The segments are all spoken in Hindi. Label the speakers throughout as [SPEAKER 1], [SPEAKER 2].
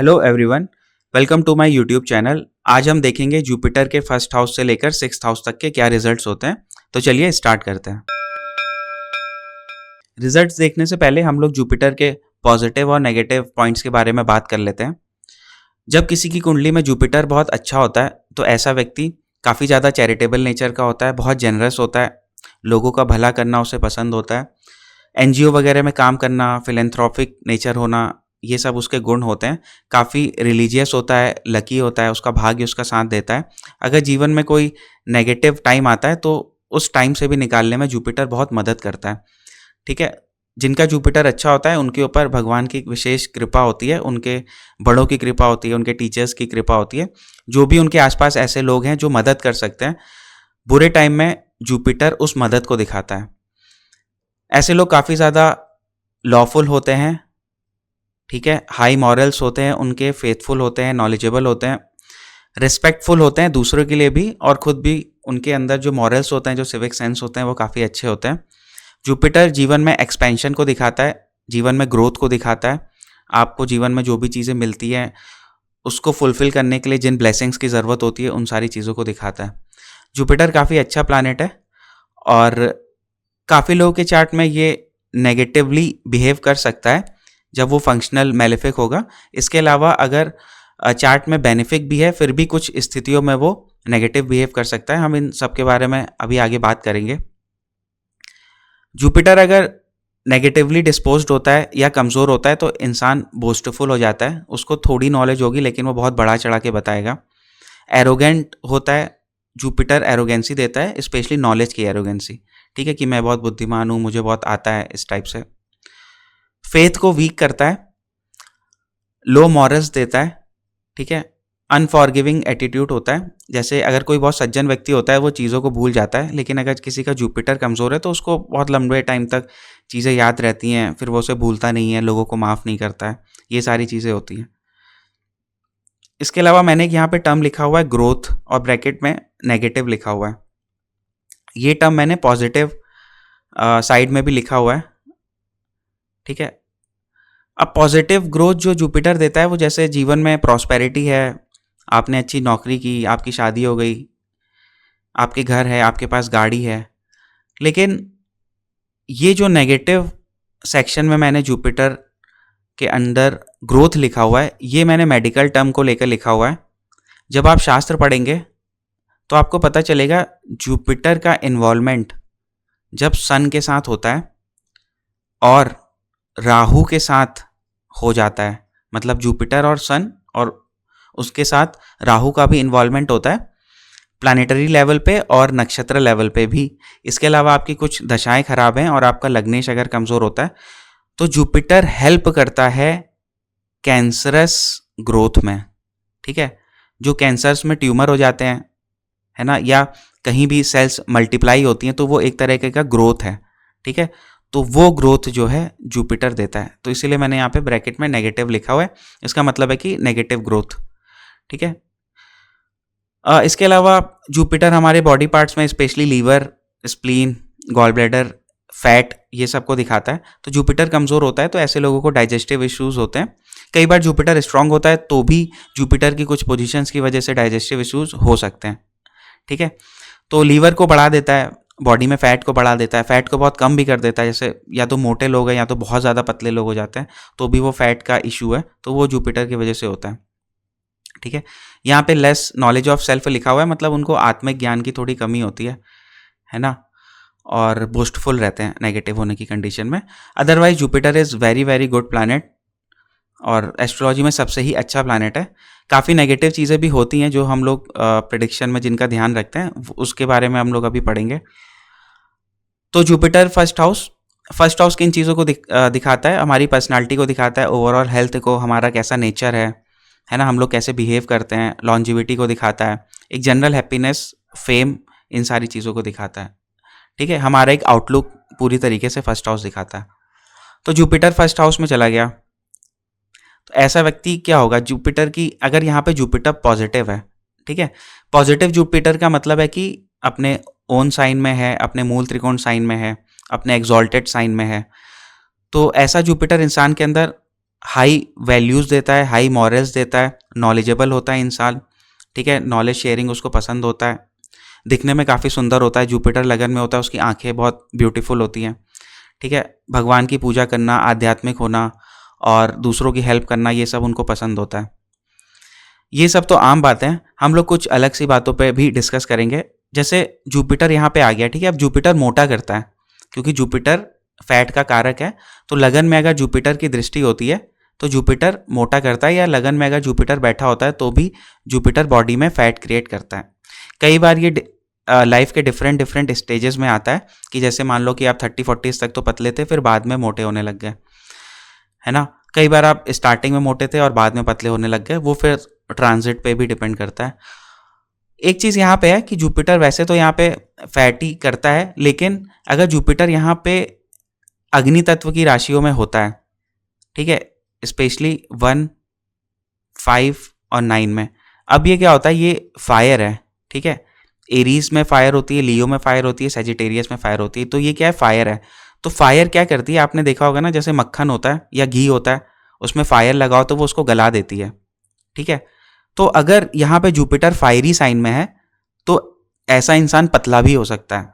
[SPEAKER 1] Hello everyone, welcome to my YouTube channel. आज हम देखेंगे जुपिटर के फर्स्ट हाउस से लेकर सिक्स्थ हाउस तक के क्या रिजल्ट्स होते हैं। तो चलिए स्टार्ट करते हैं। रिजल्ट्स देखने से पहले हम लोग जुपिटर के पॉजिटिव और नेगेटिव पॉइंट्स के बारे में बात कर लेते हैं। जब किसी की कुंडली में जुपिटर बहुत अच्छा होता है तो ऐसा व्यक्ति काफ़ी ज़्यादा चैरिटेबल नेचर का होता है, बहुत जेनरस होता है, लोगों का भला करना उसे पसंद होता है, एनजीओ वगैरह में काम करना, फिलेंथ्रोपिक नेचर होना, ये सब उसके गुण होते हैं। काफ़ी रिलीजियस होता है, लकी होता है, उसका भाग्य उसका साथ देता है। अगर जीवन में कोई नेगेटिव टाइम आता है तो उस टाइम से भी निकालने में जुपिटर बहुत मदद करता है। ठीक है, जिनका जुपिटर अच्छा होता है उनके ऊपर भगवान की विशेष कृपा होती है, उनके बड़ों की कृपा होती है, उनके टीचर्स की कृपा होती है। जो भी उनके आसपास ऐसे लोग हैं जो मदद कर सकते हैं, बुरे टाइम में जुपिटर उस मदद को दिखाता है। ऐसे लोग काफ़ी ज़्यादा लॉफुल होते हैं, ठीक है, हाई मॉरल्स होते हैं उनके, फेथफुल होते हैं, नॉलेजेबल होते हैं, रिस्पेक्टफुल होते हैं दूसरों के लिए भी, और खुद भी उनके अंदर जो मॉरल्स होते हैं, जो सिविक सेंस होते हैं, वो काफ़ी अच्छे होते हैं। जुपिटर जीवन में एक्सपेंशन को दिखाता है, जीवन में ग्रोथ को दिखाता है। आपको जीवन में जो भी चीज़ें मिलती हैं उसको फुलफिल करने के लिए जिन ब्लेसिंग्स की ज़रूरत होती है उन सारी चीज़ों को दिखाता है। जुपिटर काफ़ी अच्छा प्लैनेट है और काफ़ी लोगों के चार्ट में ये नेगेटिवली बिहेव कर सकता है जब वो फंक्शनल मेलेफिक होगा। इसके अलावा अगर चार्ट में बेनिफिक भी है फिर भी कुछ स्थितियों में वो नेगेटिव बिहेव कर सकता है। हम इन सब के बारे में अभी आगे बात करेंगे। जुपिटर अगर नेगेटिवली डिस्पोज्ड होता है या कमज़ोर होता है तो इंसान बोस्टफुल हो जाता है, उसको थोड़ी नॉलेज होगी लेकिन वो बहुत बढ़ा चढ़ा के बताएगा। एरोगेंट होता है, जुपिटर एरोगेंसी देता है, स्पेशली नॉलेज की एरोगेंसी, ठीक है, कि मैं बहुत बुद्धिमान हूँ, मुझे बहुत आता है, इस टाइप से। फेथ को वीक करता है, लो मॉरल्स देता है, ठीक है, अनफॉरगिविंग एटीट्यूड होता है। जैसे अगर कोई बहुत सज्जन व्यक्ति होता है वो चीज़ों को भूल जाता है, लेकिन अगर किसी का जुपिटर कमज़ोर है तो उसको बहुत लंबे टाइम तक चीज़ें याद रहती हैं, फिर वो उसे भूलता नहीं है, लोगों को माफ़ नहीं करता है, ये सारी चीज़ें होती हैं। इसके अलावा मैंने यहाँ पे टर्म लिखा हुआ है ग्रोथ और ब्रैकेट में नेगेटिव लिखा हुआ है। ये टर्म मैंने पॉजिटिव साइड में भी लिखा हुआ है, ठीक है। अब पॉजिटिव ग्रोथ जो जुपिटर देता है वो जैसे जीवन में प्रॉस्पेरिटी है, आपने अच्छी नौकरी की, आपकी शादी हो गई, आपके घर है, आपके पास गाड़ी है। लेकिन ये जो नेगेटिव सेक्शन में मैंने जुपिटर के अंदर ग्रोथ लिखा हुआ है, ये मैंने मेडिकल टर्म को लेकर लिखा हुआ है। जब आप शास्त्र पढ़ेंगे तो आपको पता चलेगा जुपिटर का इन्वॉल्वमेंट जब सन के साथ होता है और राहु के साथ हो जाता है, मतलब जुपिटर और सन और उसके साथ राहु का भी इन्वॉल्वमेंट होता है प्लानिटरी लेवल पे और नक्षत्र लेवल पे भी। इसके अलावा आपकी कुछ दशाएं खराब हैं और आपका लग्नेश अगर कमज़ोर होता है तो जुपिटर हेल्प करता है कैंसरस ग्रोथ में, ठीक है। जो कैंसर्स में ट्यूमर हो जाते हैं, है ना, या कहीं भी सेल्स मल्टीप्लाई होती हैं तो वो एक तरीके का ग्रोथ है, ठीक है। तो वो ग्रोथ जो है जुपिटर देता है, तो इसीलिए मैंने यहाँ पे ब्रैकेट में नेगेटिव लिखा हुआ है। इसका मतलब है कि नेगेटिव ग्रोथ, ठीक है। इसके अलावा जुपिटर हमारे बॉडी पार्ट्स में specially liver, spleen, gall bladder, fat, ये सब को दिखाता है। तो जुपिटर कमज़ोर होता है तो ऐसे लोगों को डाइजेस्टिव इश्यूज़ होते हैं। कई बार जुपिटर स्ट्रांग होता है तो भी जुपिटर की कुछ पोजीशंस की वजह से डाइजेस्टिव इश्यूज़ हो सकते हैं, ठीक है। तो लीवर को बढ़ा देता है, बॉडी में फैट को बढ़ा देता है, फैट को बहुत कम भी कर देता है। जैसे या तो मोटे लोग हैं या तो बहुत ज़्यादा पतले लोग हो जाते हैं तो भी वो फैट का इशू है, तो वो जुपिटर की वजह से होता है, ठीक है। यहाँ पे लेस नॉलेज ऑफ सेल्फ लिखा हुआ है, मतलब उनको आत्मिक ज्ञान की थोड़ी कमी होती है ना, और बोस्टफुल रहते हैं नेगेटिव होने की कंडीशन में। Otherwise Jupiter is very very good planet और एस्ट्रोलॉजी में सबसे ही अच्छा प्लैनेट है। काफ़ी नेगेटिव चीज़ें भी होती हैं जो हम लोग प्रेडिक्शन में जिनका ध्यान रखते हैं, उसके बारे में हम लोग अभी पढ़ेंगे। तो जुपिटर फर्स्ट हाउस किन चीज़ों को दिखाता है, हमारी पर्सनालिटी को दिखाता है, ओवरऑल हेल्थ को, हमारा कैसा नेचर है ना, हम लोग कैसे बिहेव करते हैं, लॉन्जिविटी को दिखाता है, एक जनरल हैप्पीनेस, फेम, इन सारी चीज़ों को दिखाता है, ठीक है। हमारा एक आउटलुक पूरी तरीके से फर्स्ट हाउस दिखाता है। तो जुपिटर फर्स्ट हाउस में चला गया तो ऐसा व्यक्ति क्या होगा, जुपिटर की अगर यहाँ पे जुपिटर पॉजिटिव है, ठीक है, पॉजिटिव जुपिटर का मतलब है कि अपने ओन साइन में है, अपने मूल त्रिकोण साइन में है, अपने एग्जॉल्टेड साइन में है, तो ऐसा जुपिटर इंसान के अंदर हाई वैल्यूज़ देता है, हाई मॉरल्स देता है, नॉलेजेबल होता है इंसान, ठीक है, नॉलेज शेयरिंग उसको पसंद होता है, दिखने में काफ़ी सुंदर होता है। जुपिटर लगन में होता है, उसकी आंखें बहुत ब्यूटीफुल होती हैं, ठीक है। भगवान की पूजा करना, आध्यात्मिक होना और दूसरों की हेल्प करना, ये सब उनको पसंद होता है। ये सब तो आम बातें हैं, हम लोग कुछ अलग सी बातों पे भी डिस्कस करेंगे। जैसे जुपिटर यहाँ पे आ गया, ठीक है। अब जुपिटर मोटा करता है, क्योंकि जुपिटर फैट का कारक है। तो लगन में अगर जुपिटर की दृष्टि होती है तो जुपिटर मोटा करता है, या लगन में अगर जुपिटर बैठा होता है तो भी जुपिटर बॉडी में फैट क्रिएट करता है। कई बार ये लाइफ के डिफरेंट डिफरेंट स्टेजेस में आता है, कि जैसे मान लो कि आप 30-40 तक तो पतले थे, फिर बाद में मोटे होने लग गए, है ना। कई बार आप स्टार्टिंग में मोटे थे और बाद में पतले होने लग गए, वो फिर ट्रांजिट पे भी डिपेंड करता है। एक चीज़ यहाँ पे है कि जुपिटर वैसे तो यहाँ पे फैटी करता है, लेकिन अगर जुपिटर यहाँ पे अग्नि तत्व की राशियों में होता है, ठीक है, स्पेशली 1, 5 और 9 में। अब ये क्या होता है, ये फायर है, ठीक है। एरीज में फायर होती है, लियो में फायर होती है, सेजिटेरियस में फायर होती है। तो ये क्या है, फायर है। तो फायर क्या करती है, आपने देखा होगा ना, जैसे मक्खन होता है या घी होता है, उसमें फायर लगाओ तो वो उसको गला देती है, ठीक है। तो अगर यहाँ पे जुपिटर फायरी साइन में है तो ऐसा इंसान पतला भी हो सकता है,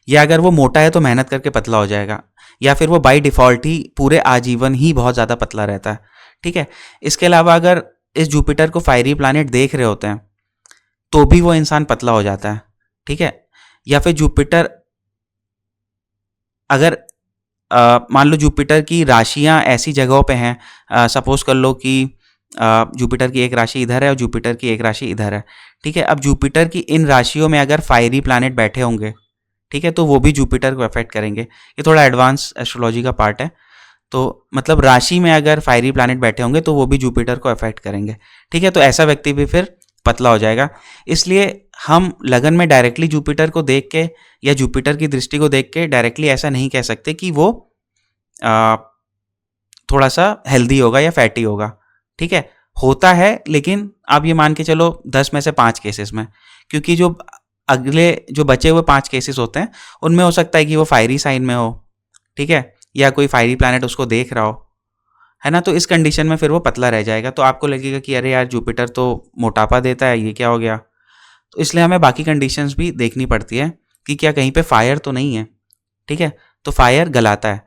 [SPEAKER 1] या अगर वो मोटा है तो मेहनत करके पतला हो जाएगा, या फिर वो बाय डिफ़ॉल्ट ही पूरे आजीवन ही बहुत ज़्यादा पतला रहता है, ठीक है। इसके अलावा अगर इस जुपिटर को फायरी प्लैनेट देख रहे होते हैं तो भी वो इंसान पतला हो जाता है, ठीक है। या फिर जुपिटर अगर मान लो जुपिटर की राशियां ऐसी जगहों पे हैं, सपोज कर लो कि जुपिटर की एक राशि इधर है और जुपिटर की एक राशि इधर है, ठीक है। अब जुपिटर की इन राशियों में अगर फायरी प्लैनेट बैठे होंगे, ठीक है, तो वो भी जुपिटर को अफेक्ट करेंगे। ये थोड़ा एडवांस एस्ट्रोलॉजी का पार्ट है। तो मतलब राशि में अगर फायरी प्लैनेट बैठे होंगे तो वो भी जुपिटर को अफेक्ट करेंगे, ठीक है। तो ऐसा व्यक्ति भी फिर पतला हो जाएगा। इसलिए हम लगन में डायरेक्टली जुपिटर को देख के या जुपिटर की दृष्टि को देख के डायरेक्टली ऐसा नहीं कह सकते कि वो थोड़ा सा हेल्दी होगा या फैटी होगा, ठीक है। होता है, लेकिन आप ये मान के चलो 10 में से 5 केसेस में, क्योंकि जो अगले जो बचे हुए 5 केसेस होते हैं उनमें हो सकता है कि वो फायरी साइन में हो, ठीक है, या कोई फायरी प्लैनेट उसको देख रहा हो, है ना। तो इस कंडीशन में फिर वो पतला रह जाएगा। तो आपको लगेगा कि अरे यार जुपिटर तो मोटापा देता है, ये क्या हो गया। तो इसलिए हमें बाकी कंडीशंस भी देखनी पड़ती है कि क्या कहीं पे फायर तो नहीं है, ठीक है। तो फायर गलाता है।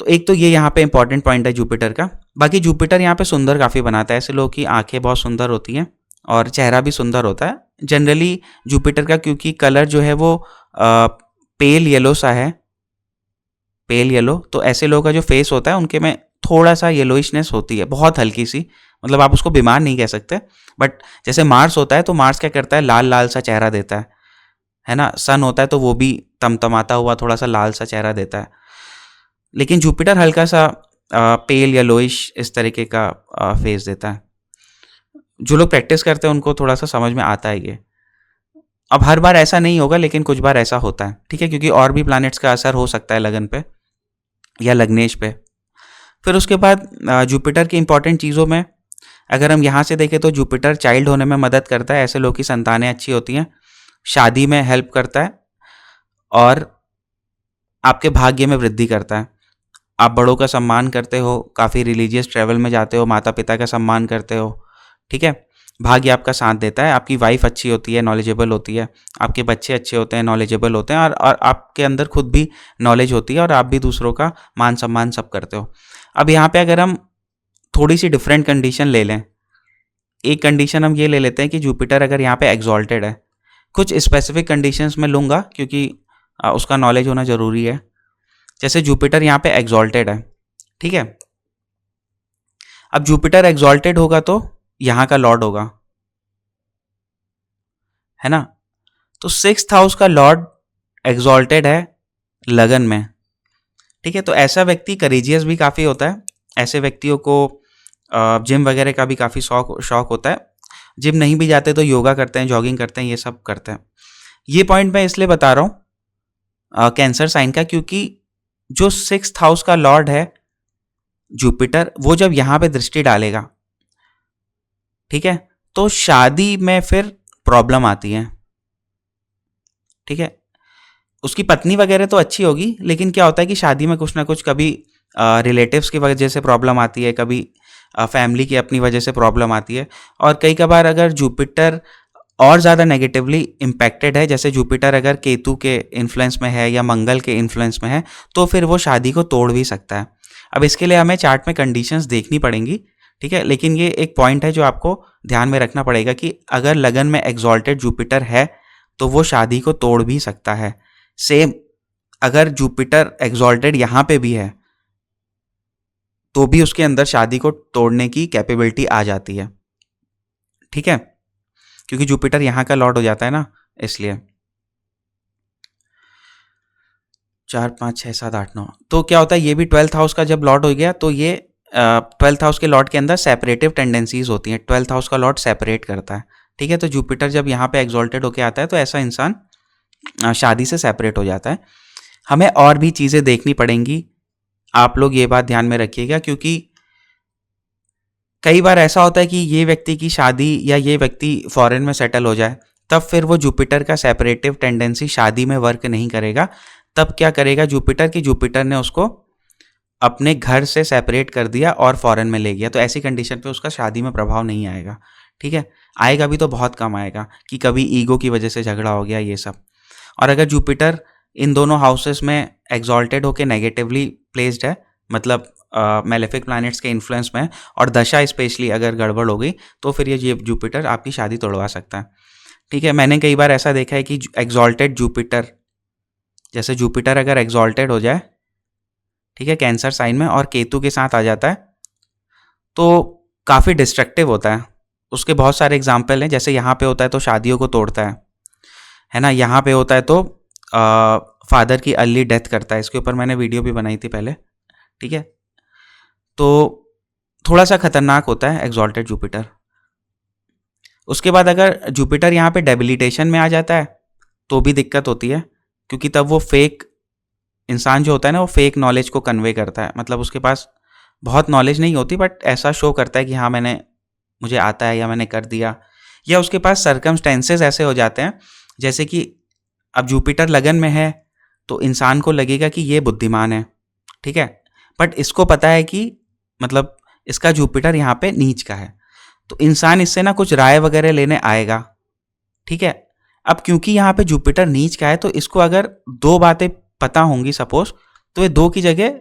[SPEAKER 1] तो एक तो ये यहाँ पे इंपॉर्टेंट पॉइंट है जुपिटर का। बाकी जुपिटर यहाँ पे सुंदर काफ़ी बनाता है। ऐसे लोगों की आंखें बहुत सुंदर होती हैं और चेहरा भी सुंदर होता है जनरली जुपिटर का, क्योंकि कलर जो है वो पेल येलो सा है, पेल येलो। तो ऐसे लोगों का जो फेस होता है उनके में थोड़ा सा येलोइशनेस होती है, बहुत हल्की सी। मतलब आप उसको बीमार नहीं कह सकते, बट जैसे मार्स होता है तो मार्स क्या करता है, लाल लाल सा चेहरा देता है ना। सन होता है तो वो भी तमतमाता हुआ थोड़ा सा लाल सा चेहरा देता है। लेकिन जुपिटर हल्का सा पेल येलोइश इस तरीके का फेस देता है। जो लोग प्रैक्टिस करते हैं उनको थोड़ा सा समझ में आता है ये। अब हर बार ऐसा नहीं होगा, लेकिन कुछ बार ऐसा होता है, ठीक है, क्योंकि और भी प्लैनेट्स का असर हो सकता है लगन पे या लग्नेश पे। फिर उसके बाद जुपिटर की इंपॉर्टेंट चीज़ों में अगर हम यहाँ से देखें तो जुपिटर चाइल्ड होने में मदद करता है। ऐसे लोग की संतानें अच्छी होती हैं, शादी में हेल्प करता है और आपके भाग्य में वृद्धि करता है। आप बड़ों का सम्मान करते हो, काफ़ी रिलीजियस ट्रैवल में जाते हो, माता पिता का सम्मान करते हो, ठीक है। भाग्य आपका साथ देता है। आपकी वाइफ अच्छी होती है, नॉलेजेबल होती है, आपके बच्चे अच्छे होते हैं, नॉलेजेबल होते हैं, और आपके अंदर खुद भी नॉलेज होती है और आप भी दूसरों का मान सम्मान सब करते हो। अब यहाँ पे अगर हम थोड़ी सी डिफरेंट कंडीशन ले लें, एक कंडीशन हम ये ले लेते हैं कि जुपिटर अगर यहाँ पे एग्जॉल्टेड है। कुछ स्पेसिफिक कंडीशंस में लूँगा क्योंकि उसका नॉलेज होना ज़रूरी है। जैसे जुपिटर यहाँ पे एग्जॉल्टेड है, ठीक है। अब जुपिटर एग्जॉल्टेड होगा तो यहाँ का लॉर्ड होगा, है ना। तो 6th हाउस का लॉर्ड एग्जॉल्टेड है लगन में, ठीक है। तो ऐसा व्यक्ति करेजियस भी काफ़ी होता है। ऐसे व्यक्तियों को जिम वगैरह का भी काफ़ी शौक होता है। जिम नहीं भी जाते तो योगा करते हैं, जॉगिंग करते हैं, ये सब करते हैं। ये पॉइंट मैं इसलिए बता रहा हूँ कैंसर साइन का, क्योंकि जो 6th हाउस का लॉर्ड है जुपिटर, वो जब यहाँ पे दृष्टि डालेगा, ठीक है, तो शादी में फिर प्रॉब्लम आती है, ठीक है। उसकी पत्नी वगैरह तो अच्छी होगी, लेकिन क्या होता है कि शादी में कुछ ना कुछ कभी रिलेटिव्स की वजह से प्रॉब्लम आती है, कभी फैमिली की अपनी वजह से प्रॉब्लम आती है। और कई कबार अगर जुपिटर और ज़्यादा नेगेटिवली इम्पैक्टेड है, जैसे जुपिटर अगर केतु के इन्फ्लुएंस में है या मंगल के इन्फ्लुएंस में है, तो फिर वो शादी को तोड़ भी सकता है। अब इसके लिए हमें चार्ट में कंडीशंस देखनी पड़ेंगी, ठीक है। लेकिन ये एक पॉइंट है जो आपको ध्यान में रखना पड़ेगा कि अगर लगन में एग्जॉल्टेड जुपिटर है तो वो शादी को तोड़ भी सकता है। सेम अगर जुपिटर एग्जॉल्टेड यहाँ पे भी है तो भी उसके अंदर शादी को तोड़ने की कैपेबिलिटी आ जाती है, ठीक है, क्योंकि जुपिटर यहाँ का लॉर्ड हो जाता है ना, इसलिए। 4 5 6 7 8 9 तो क्या होता है, ये भी 12th हाउस का जब लॉर्ड हो गया तो ये 12th हाउस के लॉर्ड के अंदर सेपरेटिव टेंडेंसीज होती हैं। 12th हाउस का लॉर्ड सेपरेट करता है, ठीक है। तो जुपिटर जब यहाँ पे एग्जॉल्टेड होके आता है तो ऐसा इंसान शादी से सेपरेट हो जाता है। हमें और भी चीज़ें देखनी पड़ेंगी, आप लोग ये बात ध्यान में रखिएगा, क्योंकि कई बार ऐसा होता है कि ये व्यक्ति की शादी या ये व्यक्ति फॉरेन में सेटल हो जाए, तब फिर वो जुपिटर का सेपरेटिव टेंडेंसी शादी में वर्क नहीं करेगा। तब क्या करेगा जुपिटर कि जुपिटर ने उसको अपने घर से सेपरेट कर दिया और फॉरेन में ले गया, तो ऐसी कंडीशन पे उसका शादी में प्रभाव नहीं आएगा, ठीक है। आएगा भी तो बहुत कम आएगा कि कभी ईगो की वजह से झगड़ा हो गया, ये सब। और अगर जुपिटर इन दोनों हाउसेस में एग्जॉल्टेड होकर नेगेटिवली प्लेस्ड है, मतलब मेलेफिक प्लैनेट्स के इन्फ्लुएंस में, और दशा स्पेशली अगर गड़बड़ हो गई, तो फिर ये जुपिटर आपकी शादी तोड़वा सकता है, ठीक है। मैंने कई बार ऐसा देखा है कि एग्जॉल्टेड जुपिटर, जैसे जुपिटर अगर एग्जॉल्टेड हो जाए, ठीक है, कैंसर साइन में, और केतु के साथ आ जाता है, तो काफ़ी डिस्ट्रक्टिव होता है। उसके बहुत सारे एग्जाम्पल हैं, जैसे यहाँ पे होता है तो शादियों को तोड़ता है ना, यहाँ पे होता है तो फादर की अर्ली डेथ करता है। इसके ऊपर मैंने वीडियो भी बनाई थी पहले, ठीक है। तो थोड़ा सा खतरनाक होता है एग्जॉल्टेड जुपिटर। उसके बाद अगर जुपिटर यहाँ पे डेबिलिटेशन में आ जाता है तो भी दिक्कत होती है, क्योंकि तब वो फेक इंसान जो होता है ना, वो फेक नॉलेज को कन्वे करता है। मतलब उसके पास बहुत नॉलेज नहीं होती, बट ऐसा शो करता है कि हाँ मुझे आता है या मैंने कर दिया, या उसके पास सर्कमस्टेंसेस ऐसे हो जाते हैं, जैसे कि अब जुपिटर लगन में है तो इंसान को लगेगा कि ये बुद्धिमान है, ठीक है, बट इसको पता है कि मतलब इसका जुपिटर यहाँ पे नीच का है, तो इंसान इससे ना कुछ राय वगैरह लेने आएगा, ठीक है। अब क्योंकि यहाँ पे जुपिटर नीच का है तो इसको अगर 2 बातें पता होंगी सपोज, तो ये 2 की जगह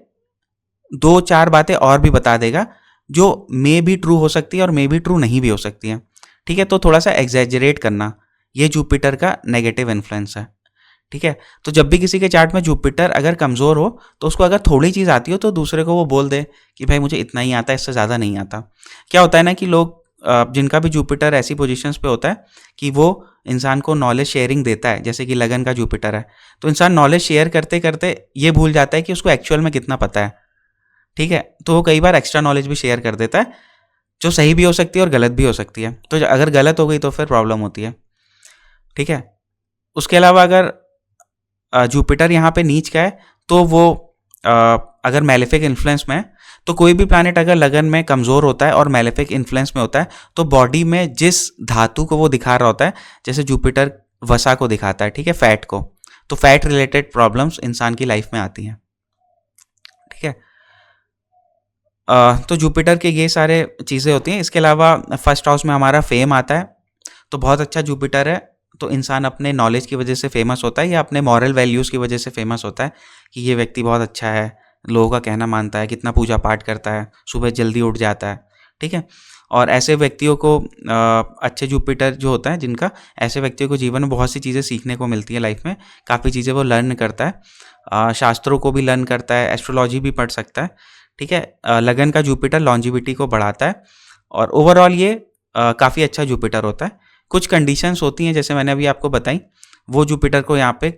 [SPEAKER 1] 2-4 बातें और भी बता देगा, जो मे भी ट्रू हो सकती है और मे भी ट्रू नहीं भी हो सकती है, ठीक है। तो थोड़ा सा एग्जैजरेट करना, ये जुपिटर का नेगेटिव इन्फ्लुएंस है, ठीक है। तो जब भी किसी के चार्ट में जुपिटर अगर कमज़ोर हो तो उसको अगर थोड़ी चीज़ आती हो तो दूसरे को वो बोल दे कि भाई मुझे इतना ही आता है, इससे ज़्यादा नहीं आता। क्या होता है ना कि लोग जिनका भी जुपिटर ऐसी पोजीशंस पे होता है कि वो इंसान को नॉलेज शेयरिंग देता है, जैसे कि लगन का जुपिटर है, तो इंसान नॉलेज शेयर करते करते ये भूल जाता है कि उसको एक्चुअल में कितना पता है, ठीक है। तो वो कई बार एक्स्ट्रा नॉलेज भी शेयर कर देता है, जो सही भी हो सकती है और गलत भी हो सकती है। तो अगर गलत हो गई तो फिर प्रॉब्लम होती है, ठीक है। उसके अलावा अगर जुपिटर यहाँ पे नीच का है तो वो अगर मेलेफिक इन्फ्लुएंस में है, तो कोई भी प्लैनेट अगर लगन में कमज़ोर होता है और मेलेफिक इन्फ्लुएंस में होता है तो बॉडी में जिस धातु को वो दिखा रहा होता है, जैसे जुपिटर वसा को दिखाता है, ठीक है, फैट को, तो फैट रिलेटेड प्रॉब्लम्स इंसान की लाइफ में आती हैं, ठीक है। तो जुपिटर के ये सारे चीज़ें होती हैं। इसके अलावा फर्स्ट हाउस में हमारा फेम आता है, तो बहुत अच्छा जुपिटर है तो इंसान अपने नॉलेज की वजह से फेमस होता है या अपने मॉरल वैल्यूज़ की वजह से फेमस होता है कि ये व्यक्ति बहुत अच्छा है, लोगों का कहना मानता है, कितना पूजा पाठ करता है, सुबह जल्दी उठ जाता है, ठीक है। और ऐसे व्यक्तियों को अच्छे जुपिटर जो होता है जिनका, ऐसे व्यक्तियों को जीवन में बहुत सी चीज़ें सीखने को मिलती है, लाइफ में काफ़ी चीज़ें वो लर्न करता है, शास्त्रों को भी लर्न करता है, एस्ट्रोलॉजी भी पढ़ सकता है, ठीक है। लगन का जुपिटर लॉन्जिविटी को बढ़ाता है और ओवरऑल ये काफ़ी अच्छा जुपिटर होता है। कुछ कंडीशंस होती हैं जैसे मैंने अभी आपको बताई, वो जुपिटर को यहाँ पे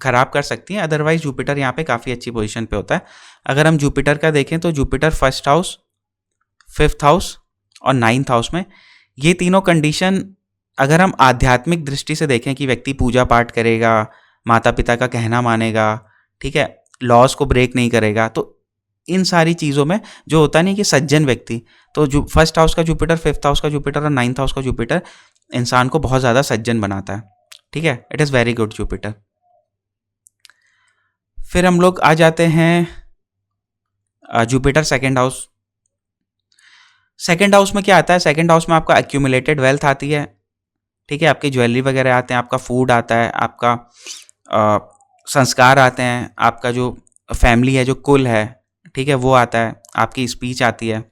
[SPEAKER 1] ख़राब कर सकती हैं, अदरवाइज जुपिटर यहाँ पे काफ़ी अच्छी पोजीशन पे होता है। अगर हम जुपिटर का देखें तो Jupiter first house, 5th house और 9th हाउस में, ये तीनों कंडीशन अगर हम आध्यात्मिक दृष्टि से देखें कि व्यक्ति पूजा पाठ करेगा, माता पिता का कहना मानेगा, ठीक है, लॉज को ब्रेक नहीं करेगा, तो इन सारी चीज़ों में जो होता नहीं कि सज्जन व्यक्ति, तो जो फर्स्ट हाउस का जुपिटर, 5th हाउस का जुपिटर और 9th हाउस का जुपिटर इंसान को बहुत ज़्यादा सज्जन बनाता है, ठीक है। It is very good Jupiter. फिर हम लोग आ जाते हैं जुपिटर सेकंड हाउस में क्या आता है? सेकंड हाउस में आपका एक्यूमुलेटेड वेल्थ आती है, ठीक है, आपकी ज्वेलरी वगैरह आते हैं, आपका फूड आता है, आपका अ, संस्कार आते हैं, आपका जो फैमिली है, जो कुल है, ठीक है, वो आता है, आपकी स्पीच आती है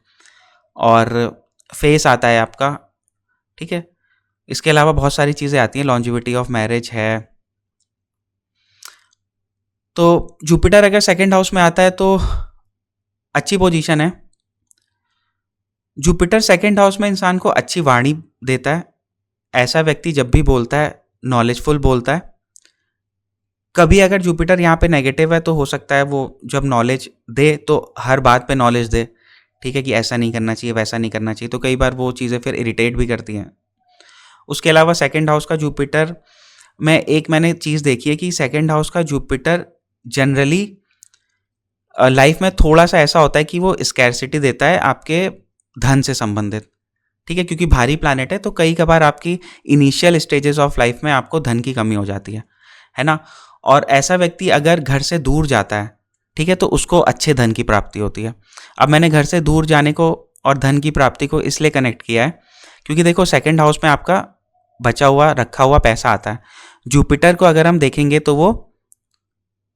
[SPEAKER 1] और फेस आता है आपका, ठीक है। इसके अलावा बहुत सारी चीज़ें आती हैं, लॉन्जिविटी ऑफ मैरिज है। तो जुपिटर अगर सेकंड हाउस में आता है तो अच्छी पोजीशन है। जुपिटर सेकंड हाउस में इंसान को अच्छी वाणी देता है। ऐसा व्यक्ति जब भी बोलता है नॉलेजफुल बोलता है। कभी अगर जुपिटर यहाँ पे नेगेटिव है तो हो सकता है वो जब नॉलेज दे तो हर बात पे नॉलेज दे, ठीक है, कि ऐसा नहीं करना चाहिए, वैसा नहीं करना चाहिए, तो कई बार वो चीज़ें फिर इरिटेट भी करती हैं। उसके अलावा सेकंड हाउस का जुपिटर में एक मैंने चीज़ देखी है कि सेकंड हाउस का जुपिटर जनरली लाइफ में थोड़ा सा ऐसा होता है कि वो स्कैरसिटी देता है आपके धन से संबंधित, ठीक है, क्योंकि भारी प्लैनेट है तो कई कभार आपकी इनिशियल स्टेजेस ऑफ लाइफ में आपको धन की कमी हो जाती है ना। और ऐसा व्यक्ति अगर घर से दूर जाता है, ठीक है, तो उसको अच्छे धन की प्राप्ति होती है। अब मैंने घर से दूर जाने को और धन की प्राप्ति को इसलिए कनेक्ट किया है क्योंकि देखो सेकंड हाउस में आपका बचा हुआ रखा हुआ पैसा आता है। जुपिटर को अगर हम देखेंगे तो वो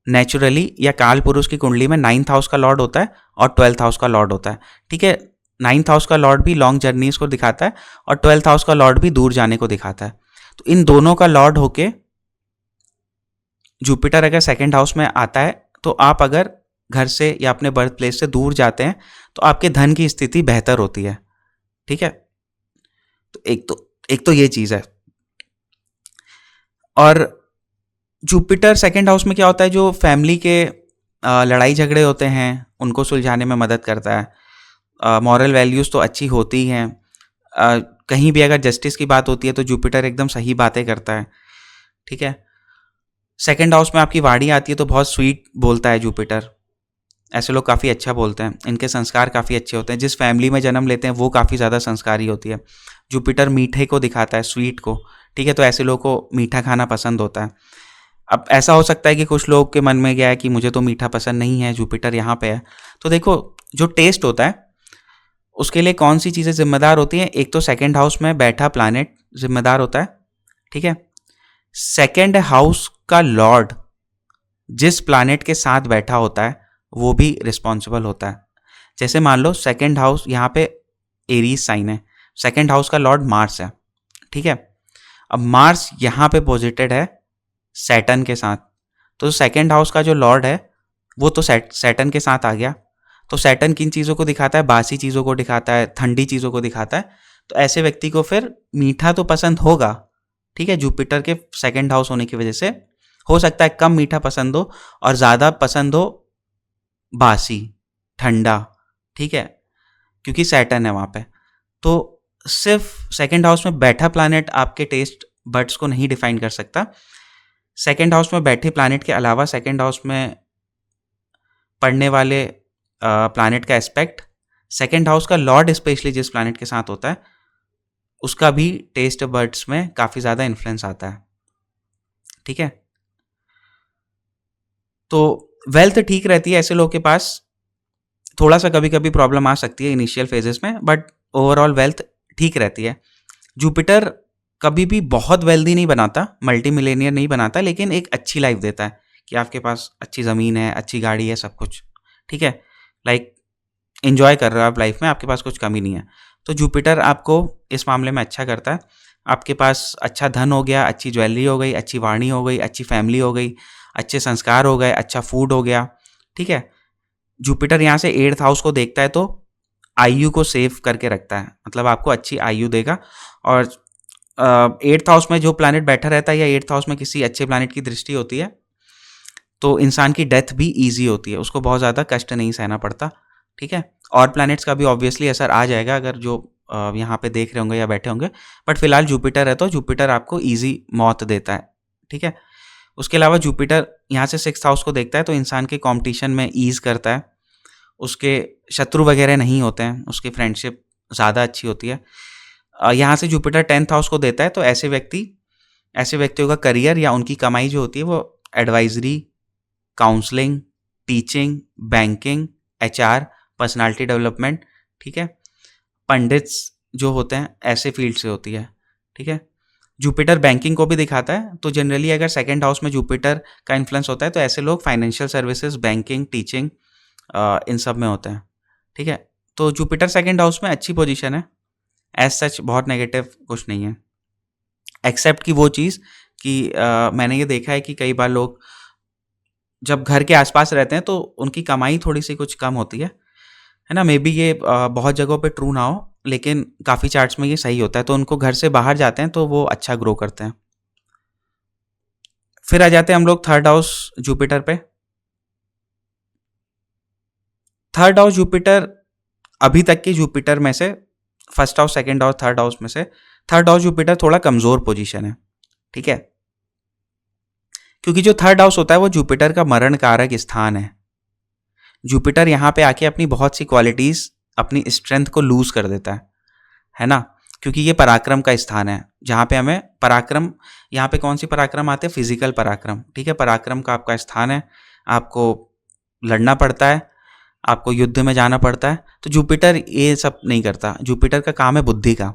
[SPEAKER 1] नेचुरली या काल पुरुष की कुंडली में 9th हाउस का लॉर्ड होता है और 12th हाउस का लॉर्ड होता है, ठीक है। 9th हाउस का लॉर्ड भी लॉन्ग जर्नीज को दिखाता है और 12th हाउस का लॉर्ड भी दूर जाने को दिखाता है। तो इन दोनों का लॉर्ड होके जुपिटर अगर सेकंड हाउस में आता है तो आप अगर घर से या अपने बर्थ प्लेस से दूर जाते हैं तो आपके धन की स्थिति बेहतर होती है, ठीक है। तो एक तो ये चीज़ है। और जुपिटर सेकंड हाउस में क्या होता है, जो फैमिली के लड़ाई झगड़े होते हैं उनको सुलझाने में मदद करता है। मॉरल वैल्यूज़ तो अच्छी होती ही हैं। कहीं भी अगर जस्टिस की बात होती है तो जुपिटर एकदम सही बातें करता है, ठीक है। सेकंड हाउस में आपकी वाणी आती है तो बहुत स्वीट बोलता है जुपिटर। ऐसे लोग काफ़ी अच्छा बोलते हैं, इनके संस्कार काफ़ी अच्छे होते हैं। जिस फैमिली में जन्म लेते हैं वो काफ़ी ज़्यादा संस्कारी होती है। जुपिटर मीठे को दिखाता है, स्वीट को, ठीक है, तो ऐसे लोगों को मीठा खाना पसंद होता है। अब ऐसा हो सकता है कि कुछ लोग के मन में गया है कि मुझे तो मीठा पसंद नहीं है, जुपिटर यहाँ पे है। तो देखो जो टेस्ट होता है उसके लिए कौन सी चीज़ें जिम्मेदार होती हैं? एक तो सेकंड हाउस में बैठा प्लैनेट जिम्मेदार होता है, ठीक है। सेकंड हाउस का लॉर्ड जिस प्लैनेट के साथ बैठा होता है वो भी रिस्पॉन्सिबल होता है। जैसे मान लो सेकंड हाउस यहाँ पे एरीज साइन है, सेकंड हाउस का लॉर्ड मार्स है, ठीक है। अब मार्स यहाँ पे पोजिटेड है सैटर्न के साथ, तो सेकंड हाउस का जो लॉर्ड है वो तो सैटर्न के साथ आ गया। तो सैटर्न किन चीज़ों को दिखाता है? बासी चीज़ों को दिखाता है, ठंडी चीज़ों को दिखाता है। तो ऐसे व्यक्ति को फिर मीठा तो पसंद होगा, ठीक है, जुपिटर के सेकंड हाउस होने की वजह से। हो सकता है कम मीठा पसंद हो और ज़्यादा पसंद हो बासी, ठंडा, ठीक है, क्योंकि सैटर्न है वहाँ पे। तो सिर्फ सेकंड हाउस में बैठा प्लैनेट आपके टेस्ट बड्स को नहीं डिफाइन कर सकता। सेकंड हाउस में बैठे प्लैनेट के अलावा सेकंड हाउस में पढ़ने वाले प्लैनेट का एस्पेक्ट, सेकंड हाउस का लॉर्ड स्पेशली जिस प्लैनेट के साथ होता है उसका भी टेस्ट बर्ड्स में काफ़ी ज़्यादा इन्फ्लुएंस आता है, ठीक है। तो वेल्थ ठीक रहती है ऐसे लोगों के पास। थोड़ा सा कभी कभी प्रॉब्लम आ सकती है इनिशियल फेजेस में, बट ओवरऑल वेल्थ ठीक रहती है। जुपिटर कभी भी बहुत वेल्दी नहीं बनाता, मल्टी मिलेनियर नहीं बनाता, लेकिन एक अच्छी लाइफ देता है कि आपके पास अच्छी ज़मीन है, अच्छी गाड़ी है, सब कुछ, ठीक है, लाइक एंजॉय कर रहे हो आप लाइफ में, आपके पास कुछ कमी नहीं है। तो जुपिटर आपको इस मामले में अच्छा करता है। आपके पास अच्छा धन हो गया, अच्छी ज्वेलरी हो गई, अच्छी वाणी हो गई, अच्छी फैमिली हो गई, अच्छे संस्कार हो गए, अच्छा फूड हो गया, ठीक है। जुपिटर यहाँ से 8th हाउस को देखता है तो आयु को सेव करके रखता है, मतलब आपको अच्छी आयु देगा। और 8th हाउस में जो प्लैनेट बैठा रहता है या 8th हाउस में किसी अच्छे प्लैनेट की दृष्टि होती है तो इंसान की डेथ भी ईजी होती है, उसको बहुत ज़्यादा कष्ट नहीं सहना पड़ता, ठीक है। और प्लैनेट्स का भी ऑब्वियसली असर आ जाएगा अगर जो यहाँ पे देख रहे होंगे या बैठे होंगे, बट फिलहाल जुपिटर है तो जुपिटर आपको ईजी मौत देता है, ठीक है। उसके अलावा जुपिटर यहाँ से 6th हाउस को देखता है तो इंसान के कंपटीशन में ईज करता है, उसके शत्रु वगैरह नहीं होते हैं, उसकी फ्रेंडशिप ज़्यादा अच्छी होती है। यहाँ से जुपिटर 10th हाउस को देता है तो ऐसे व्यक्तियों का करियर या उनकी कमाई जो होती है वो advisory, counselling, teaching, banking, HR, personality development, ठीक है, पंडित्स जो होते हैं ऐसे फील्ड से होती है, ठीक है। जुपिटर बैंकिंग को भी दिखाता है, तो जनरली अगर सेकंड हाउस में जुपिटर का इन्फ्लुएंस होता है तो ऐसे लोग फाइनेंशियल सर्विसेज, बैंकिंग, टीचिंग, इन सब में होते हैं, ठीक है। तो जुपिटर सेकंड हाउस में अच्छी पोजीशन है, एज सच बहुत नेगेटिव कुछ नहीं है, एक्सेप्ट कि वो चीज़ कि मैंने ये देखा है कि कई बार लोग जब घर के आसपास रहते हैं तो उनकी कमाई थोड़ी सी कुछ कम होती है ना। मे बी ये बहुत जगहों पे ट्रू ना हो, लेकिन काफ़ी चार्ट्स में ये सही होता है, तो उनको घर से बाहर जाते हैं तो वो अच्छा ग्रो करते हैं। फिर आ जाते हैं हम लोग थर्ड हाउस जुपिटर पे। थर्ड हाउस जुपिटर अभी तक की जुपिटर में से, first house, second house, third house में से थर्ड हाउस जुपिटर थोड़ा कमज़ोर पोजीशन है, ठीक है, क्योंकि जो थर्ड हाउस होता है वो जुपिटर का मरण कारक स्थान है। जुपिटर यहाँ पे आके अपनी बहुत सी क्वालिटीज़, अपनी स्ट्रेंथ को लूज कर देता है ना, क्योंकि ये पराक्रम का स्थान है जहाँ पे हमें पराक्रम, यहाँ पे कौन सी पराक्रम आते हैं, फिजिकल पराक्रम, ठीक है, पराक्रम का आपका स्थान है, आपको लड़ना पड़ता है, आपको युद्ध में जाना पड़ता है। तो जुपिटर ये सब नहीं करता, जुपिटर का काम है बुद्धि का,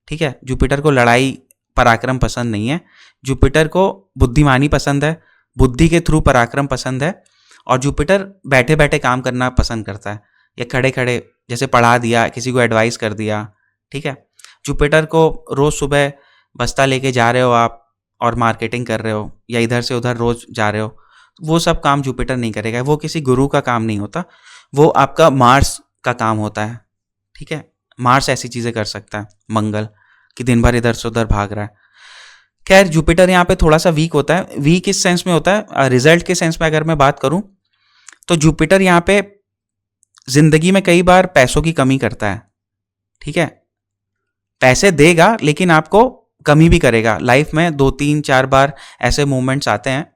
[SPEAKER 1] ठीक है। जुपिटर को लड़ाई पराक्रम पसंद नहीं है, जुपिटर को बुद्धिमानी पसंद है, बुद्धि के थ्रू पराक्रम पसंद है, और जुपिटर बैठे बैठे काम करना पसंद करता है, या खड़े खड़े जैसे पढ़ा दिया, किसी को एडवाइस कर दिया, ठीक है। जुपिटर को रोज़ सुबह बस्ता लेके जा रहे हो आप और मार्केटिंग कर रहे हो, या इधर से उधर रोज़ जा रहे हो, वो सब काम जुपिटर नहीं करेगा, वो किसी गुरु का काम नहीं होता, वो आपका मार्स का काम होता है, ठीक है। मार्स ऐसी चीज़ें कर सकता है, मंगल, कि दिन भर इधर से उधर भाग रहा है। खैर जुपिटर यहाँ पे थोड़ा सा वीक होता है। वीक इस सेंस में होता है, रिजल्ट के सेंस में अगर मैं बात करूँ तो जुपिटर यहाँ पे जिंदगी में कई बार पैसों की कमी करता है, ठीक है, पैसे देगा लेकिन आपको कमी भी करेगा। लाइफ में 2-3-4 बार ऐसे मोमेंट्स आते हैं,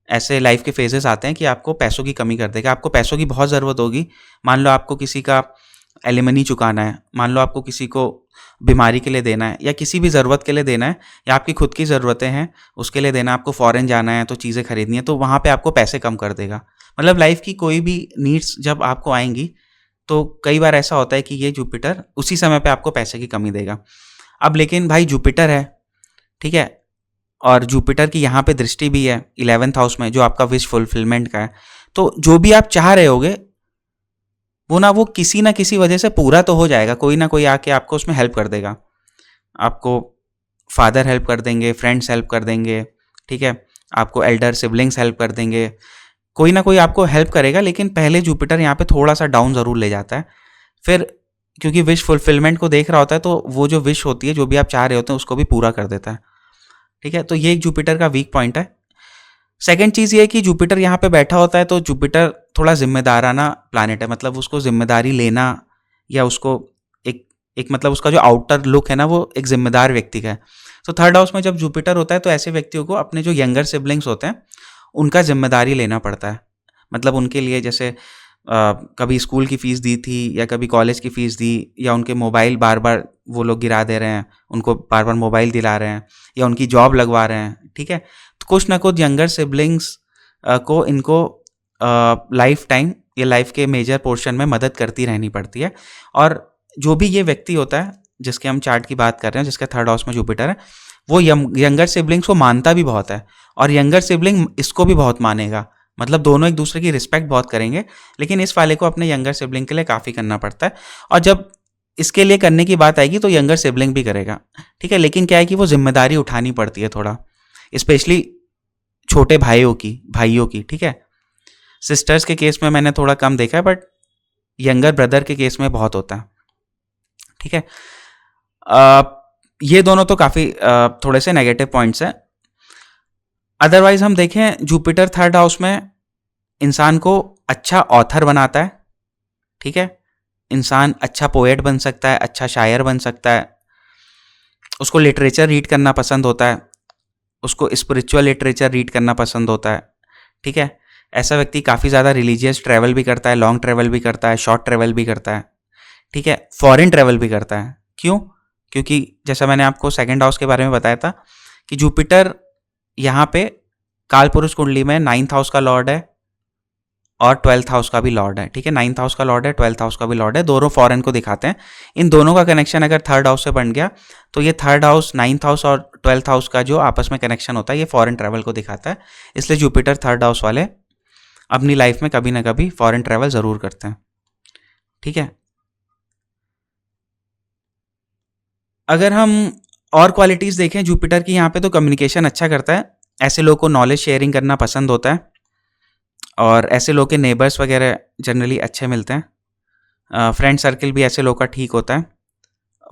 [SPEAKER 1] ऐसे लाइफ के फेजेस आते हैं कि आपको पैसों की कमी कर देगा, आपको पैसों की बहुत ज़रूरत होगी। मान लो आपको किसी का एलिमनी चुकाना है, मान लो आपको किसी को बीमारी के लिए देना है, या किसी भी ज़रूरत के लिए देना है, या आपकी खुद की ज़रूरतें हैं उसके लिए देना है, आपको फॉरेन जाना है तो चीज़ें खरीदनी है, तो वहाँ पे आपको पैसे कम कर देगा। मतलब लाइफ की कोई भी नीड्स जब आपको आएंगी तो कई बार ऐसा होता है कि ये जुपिटर उसी समय पे आपको पैसे की कमी देगा। अब लेकिन भाई जुपिटर है, ठीक है, और जुपिटर की यहाँ पे दृष्टि भी है 11th हाउस में, जो आपका विश फुलफिलमेंट का है, तो जो भी आप चाह रहे होगे वो किसी ना किसी वजह से पूरा तो हो जाएगा, कोई ना कोई आके आपको उसमें हेल्प कर देगा, आपको फादर हेल्प कर देंगे, फ्रेंड्स हेल्प कर देंगे, ठीक है, आपको एल्डर सिबलिंग्स हेल्प कर देंगे, कोई ना कोई आपको हेल्प करेगा। लेकिन पहले जुपिटर यहाँ पे थोड़ा सा डाउन ज़रूर ले जाता है, फिर क्योंकि विश फुलफिलमेंट को देख रहा होता है तो वो जो विश होती है, जो भी आप चाह रहे होते हैं उसको भी पूरा कर देता है, ठीक है। तो ये एक जुपिटर का वीक पॉइंट है। सेकेंड चीज़ ये है कि जुपिटर यहाँ पे बैठा होता है तो जुपिटर थोड़ा जिम्मेदाराना प्लानिट है, मतलब उसको जिम्मेदारी लेना, या उसको एक मतलब उसका जो आउटर लुक है ना वो एक जिम्मेदार व्यक्ति का है। तो थर्ड हाउस में जब जुपिटर होता है तो ऐसे व्यक्तियों को अपने जो यंगर सिबलिंग्स होते हैं उनका जिम्मेदारी लेना पड़ता है, मतलब उनके लिए जैसे कभी स्कूल की फ़ीस दी थी, या कभी कॉलेज की फ़ीस दी, या उनके मोबाइल बार बार वो लोग गिरा दे रहे हैं, उनको बार बार मोबाइल दिला रहे हैं, या उनकी जॉब लगवा रहे हैं, ठीक है। तो कुछ ना कुछ यंगर सिबलिंग्स को इनको लाइफ टाइम या लाइफ के मेजर पोर्शन में मदद करती रहनी पड़ती है। और जो भी ये व्यक्ति होता है जिसके हम चार्ट की बात कर रहे हैं, जिसका थर्ड हाउस में जुपिटर है, वो यंगर सिबलिंग्स को मानता भी बहुत है, और यंगर सिबलिंग इसको भी बहुत मानेगा, मतलब दोनों एक दूसरे की रिस्पेक्ट बहुत करेंगे। लेकिन इस वाले को अपने यंगर सिबलिंग के लिए काफ़ी करना पड़ता है, और जब इसके लिए करने की बात आएगी तो यंगर सिबलिंग भी करेगा, ठीक है। लेकिन क्या है कि वो जिम्मेदारी उठानी पड़ती है थोड़ा, स्पेशली छोटे भाइयों की, ठीक है। सिस्टर्स के केस में मैंने थोड़ा कम देखा है, बट यंगर ब्रदर के केस में बहुत होता है, ठीक है। ये दोनों तो काफ़ी थोड़े से नेगेटिव पॉइंट्स हैं। अदरवाइज हम देखें जुपिटर थर्ड हाउस में इंसान को अच्छा ऑथर बनाता है, ठीक है, इंसान अच्छा पोएट बन सकता है, अच्छा शायर बन सकता है, उसको लिटरेचर रीड करना पसंद होता है, उसको स्पिरिचुअल लिटरेचर रीड करना पसंद होता है, ठीक है। ऐसा व्यक्ति काफ़ी ज़्यादा रिलीजियस ट्रैवल भी करता है, लॉन्ग ट्रैवल भी करता है, शॉर्ट ट्रैवल भी करता है, ठीक है, फॉरेन ट्रैवल भी करता है। क्यों? क्योंकि जैसा मैंने आपको सेकंड हाउस के बारे में बताया था कि जुपिटर यहाँ पे काल पुरुष कुंडली में 9th हाउस का लॉर्ड है, और 12th हाउस का भी लॉर्ड है, ठीक है। 9th हाउस का लॉर्ड है, 12th हाउस का भी लॉर्ड है, दोनों फॉरेन को दिखाते हैं। इन दोनों का कनेक्शन अगर 3rd हाउस से बन गया तो ये 3rd हाउस, 9th हाउस और 12th हाउस का जो आपस में कनेक्शन होता है ये फॉरेन ट्रैवल को दिखाता है। इसलिए जुपिटर 3rd हाउस वाले अपनी लाइफ में कभी ना कभी फॉरेन ट्रैवल ज़रूर करते हैं, ठीक है। अगर हम और क्वालिटीज़ देखें जुपिटर की यहाँ पे, तो कम्युनिकेशन अच्छा करता है। ऐसे लोगों को नॉलेज शेयरिंग करना पसंद होता है और ऐसे लोग के नेबर्स वगैरह जनरली अच्छे मिलते हैं। फ्रेंड सर्कल भी ऐसे लोग का ठीक होता है।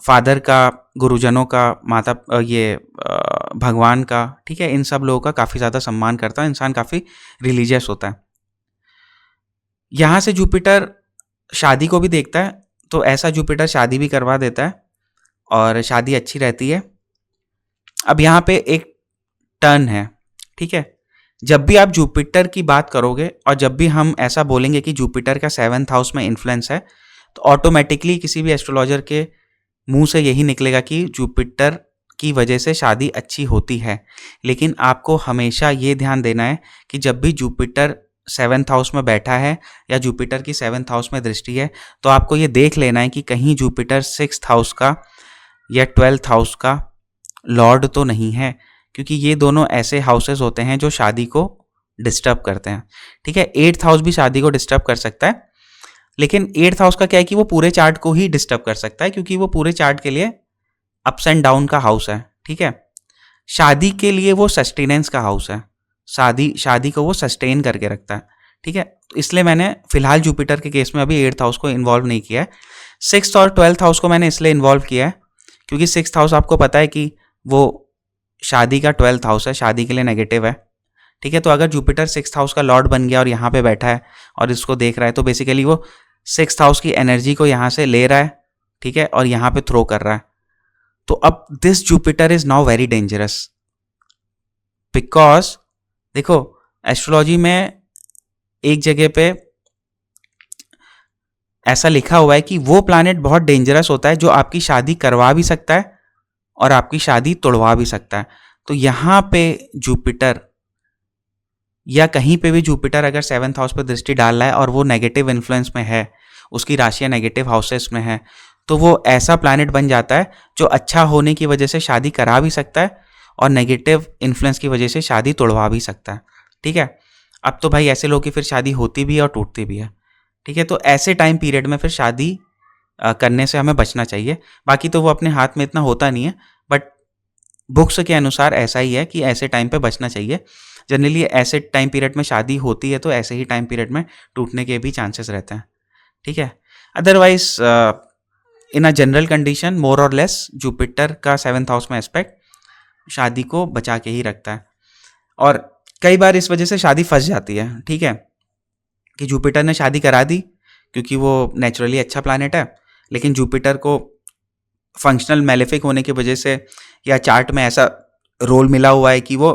[SPEAKER 1] फादर का, गुरुजनों का, भगवान का, ठीक है, इन सब लोगों का काफ़ी ज़्यादा सम्मान करता है। इंसान काफ़ी रिलीजियस होता है। यहाँ से जुपिटर शादी को भी देखता है, तो ऐसा जुपिटर शादी भी करवा देता है और शादी अच्छी रहती है। अब यहाँ पे एक टर्न है, ठीक है। जब भी आप जुपिटर की बात करोगे और जब भी हम ऐसा बोलेंगे कि जुपिटर का 7th हाउस में इन्फ्लुएंस है, तो ऑटोमेटिकली किसी भी एस्ट्रोलॉजर के मुंह से यही निकलेगा कि जुपिटर की वजह से शादी अच्छी होती है। लेकिन आपको हमेशा ये ध्यान देना है कि जब भी जुपिटर 7th हाउस में बैठा है या जुपिटर की 7th हाउस में दृष्टि है, तो आपको ये देख लेना है कि कहीं जुपिटर 6th हाउस का या 12th हाउस का लॉर्ड तो नहीं है, क्योंकि ये दोनों ऐसे हाउसेस होते हैं जो शादी को डिस्टर्ब करते हैं, ठीक है। 8th हाउस भी शादी को डिस्टर्ब कर सकता है, लेकिन 8th हाउस का क्या है कि वो पूरे चार्ट को ही डिस्टर्ब कर सकता है, क्योंकि वो पूरे चार्ट के लिए अप्स एंड डाउन का हाउस है, ठीक है। शादी के लिए वो सस्टेनेंस का हाउस है, शादी को वो सस्टेन करके रखता है, ठीक है। तो इसलिए मैंने फिलहाल जुपिटर के केस में अभी 8th हाउस को इन्वॉल्व नहीं किया है। 6th और 12th हाउस को मैंने इसलिए इन्वॉल्व किया है क्योंकि 6th हाउस आपको पता है कि वो शादी का 12th हाउस है, शादी के लिए नेगेटिव है, ठीक है। तो अगर जुपिटर 6th हाउस का लॉर्ड बन गया और यहाँ पे बैठा है और इसको देख रहा है, तो बेसिकली वो 6th हाउस की एनर्जी को यहाँ से ले रहा है, ठीक है, और यहाँ पे थ्रो कर रहा है। तो अब this Jupiter is now very dangerous, because देखो एस्ट्रोलॉजी में एक जगह पे ऐसा लिखा हुआ है कि वो प्लैनेट बहुत डेंजरस होता है जो आपकी शादी करवा भी सकता है और आपकी शादी तोड़वा भी सकता है। तो यहाँ पे जुपिटर या कहीं पे भी जुपिटर अगर 7th हाउस पर दृष्टि डाल रहा है और वो नेगेटिव इन्फ्लुएंस में है, उसकी राशियाँ नेगेटिव हाउसेस में है, तो वो ऐसा प्लैनेट बन जाता है जो अच्छा होने की वजह से शादी करा भी सकता है और नेगेटिव इन्फ्लुएंस की वजह से शादी तोड़वा भी सकता है, ठीक है। अब तो भाई ऐसे लोगों की फिर शादी होती भी है और टूटती भी है, ठीक है। तो ऐसे टाइम पीरियड में फिर शादी करने से हमें बचना चाहिए। बाकी तो वो अपने हाथ में इतना होता नहीं है, बट बुक्स के अनुसार ऐसा ही है कि ऐसे टाइम पे बचना चाहिए। जनरली ऐसे टाइम पीरियड में शादी होती है तो ऐसे ही टाइम पीरियड में टूटने के भी चांसेस रहते हैं, ठीक है। Otherwise in a general condition more और लेस जुपिटर का 7th हाउस में एस्पेक्ट शादी को बचा के ही रखता है। और कई बार इस वजह से शादी फंस जाती है, ठीक है, कि जुपिटर ने शादी करा दी क्योंकि वो नेचुरली अच्छा प्लैनेट है, लेकिन जुपिटर को फंक्शनल मैलेफिक होने की वजह से या चार्ट में ऐसा रोल मिला हुआ है कि वो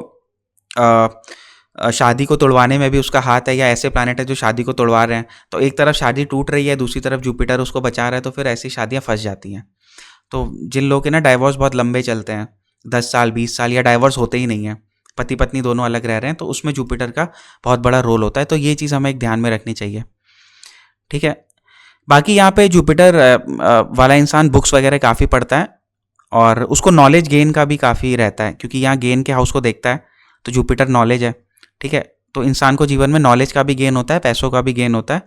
[SPEAKER 1] शादी को तोड़वाने में भी उसका हाथ है, या ऐसे प्लैनेट है जो शादी को तोड़वा रहे हैं। तो एक तरफ शादी टूट रही है, दूसरी तरफ जुपिटर उसको बचा रहा है, तो फिर ऐसी शादियां फंस जाती हैं। तो जिन लोगों के ना डाइवोर्स बहुत लंबे चलते हैं, 10 साल 20 साल, या डाइवोर्स होते ही नहीं है, पति पत्नी दोनों अलग रह रहे हैं, तो उसमें जुपिटर का बहुत बड़ा रोल होता है। तो ये चीज़ हमें एक ध्यान में रखनी चाहिए, ठीक है। बाकी यहाँ पे जुपिटर वाला इंसान बुक्स वगैरह काफ़ी पढ़ता है और उसको नॉलेज गेन का भी काफ़ी रहता है, क्योंकि यहाँ गेन के हाउस को देखता है, तो जुपिटर नॉलेज है, ठीक है। तो इंसान को जीवन में नॉलेज का भी गेन होता है, पैसों का भी गेन होता है,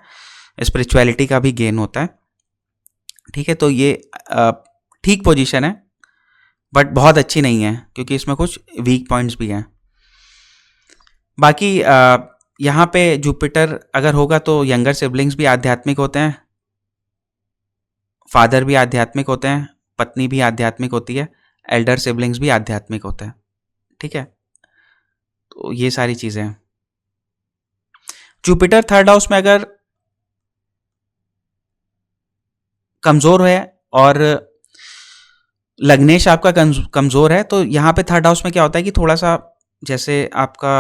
[SPEAKER 1] स्पिरिचुअलिटी का भी गेन होता है, ठीक है। तो ये ठीक पोजीशन है, बट बहुत अच्छी नहीं है क्योंकि इसमें कुछ वीक पॉइंट्स भी हैं। बाकी यहाँ पे जुपिटर अगर होगा तो यंगर सिबलिंग्स भी आध्यात्मिक होते हैं, फादर भी आध्यात्मिक होते हैं, पत्नी भी आध्यात्मिक होती है, एल्डर सिबलिंग्स भी आध्यात्मिक होते हैं, ठीक है। तो ये सारी चीज़ें हैं। जुपिटर 3rd हाउस में अगर कमज़ोर है और लग्नेश आपका कमज़ोर है, तो यहाँ पे 3rd हाउस में क्या होता है कि थोड़ा सा जैसे आपका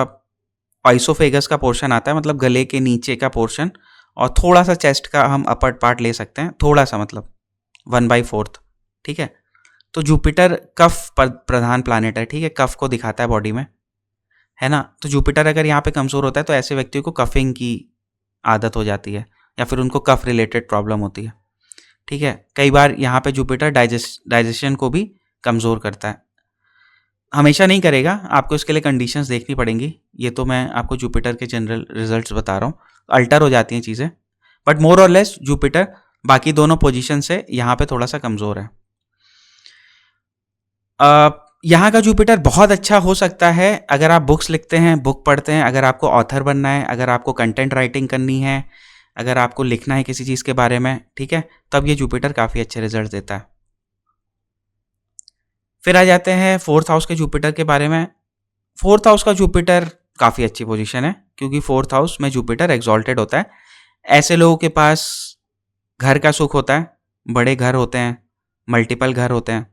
[SPEAKER 1] ऑइसोफेगस का पोर्शन आता है, मतलब गले के नीचे का पोर्शन, और थोड़ा सा चेस्ट का हम अपर पार्ट ले सकते हैं, थोड़ा सा, मतलब 1/4, ठीक है। तो जुपिटर कफ प्रधान प्लैनेट है, ठीक है, कफ को दिखाता है बॉडी में, है ना। तो जुपिटर अगर यहाँ पे कमज़ोर होता है तो ऐसे व्यक्तियों को कफिंग की आदत हो जाती है, या फिर उनको कफ रिलेटेड प्रॉब्लम होती है। ठीक है, कई बार यहाँ पे जुपिटर डाइजेशन को भी कमज़ोर करता है। हमेशा नहीं करेगा, आपको इसके लिए कंडीशंस देखनी पड़ेंगी। ये तो मैं आपको जुपिटर के जनरल रिजल्ट्स बता रहा हूँ, अल्टर हो जाती हैं चीज़ें, बट मोर और लेस जुपिटर बाकी दोनों पोजीशन से यहाँ पे थोड़ा सा कमज़ोर है। यहाँ का जुपिटर बहुत अच्छा हो सकता है अगर आप बुक्स लिखते हैं, बुक पढ़ते हैं, अगर आपको ऑथर बनना है, अगर आपको कंटेंट राइटिंग करनी है, अगर आपको लिखना है किसी चीज़ के बारे में, ठीक है, तब ये जुपिटर काफ़ी अच्छे रिजल्ट देता है। फिर आ जाते हैं फोर्थ हाउस के जुपिटर के बारे में। फोर्थ हाउस का जुपिटर काफ़ी अच्छी पोजीशन है, क्योंकि फोर्थ हाउस में जुपिटर एग्जॉल्टेड होता है। ऐसे लोगों के पास घर का सुख होता है, बड़े घर होते हैं, मल्टीपल घर होते हैं।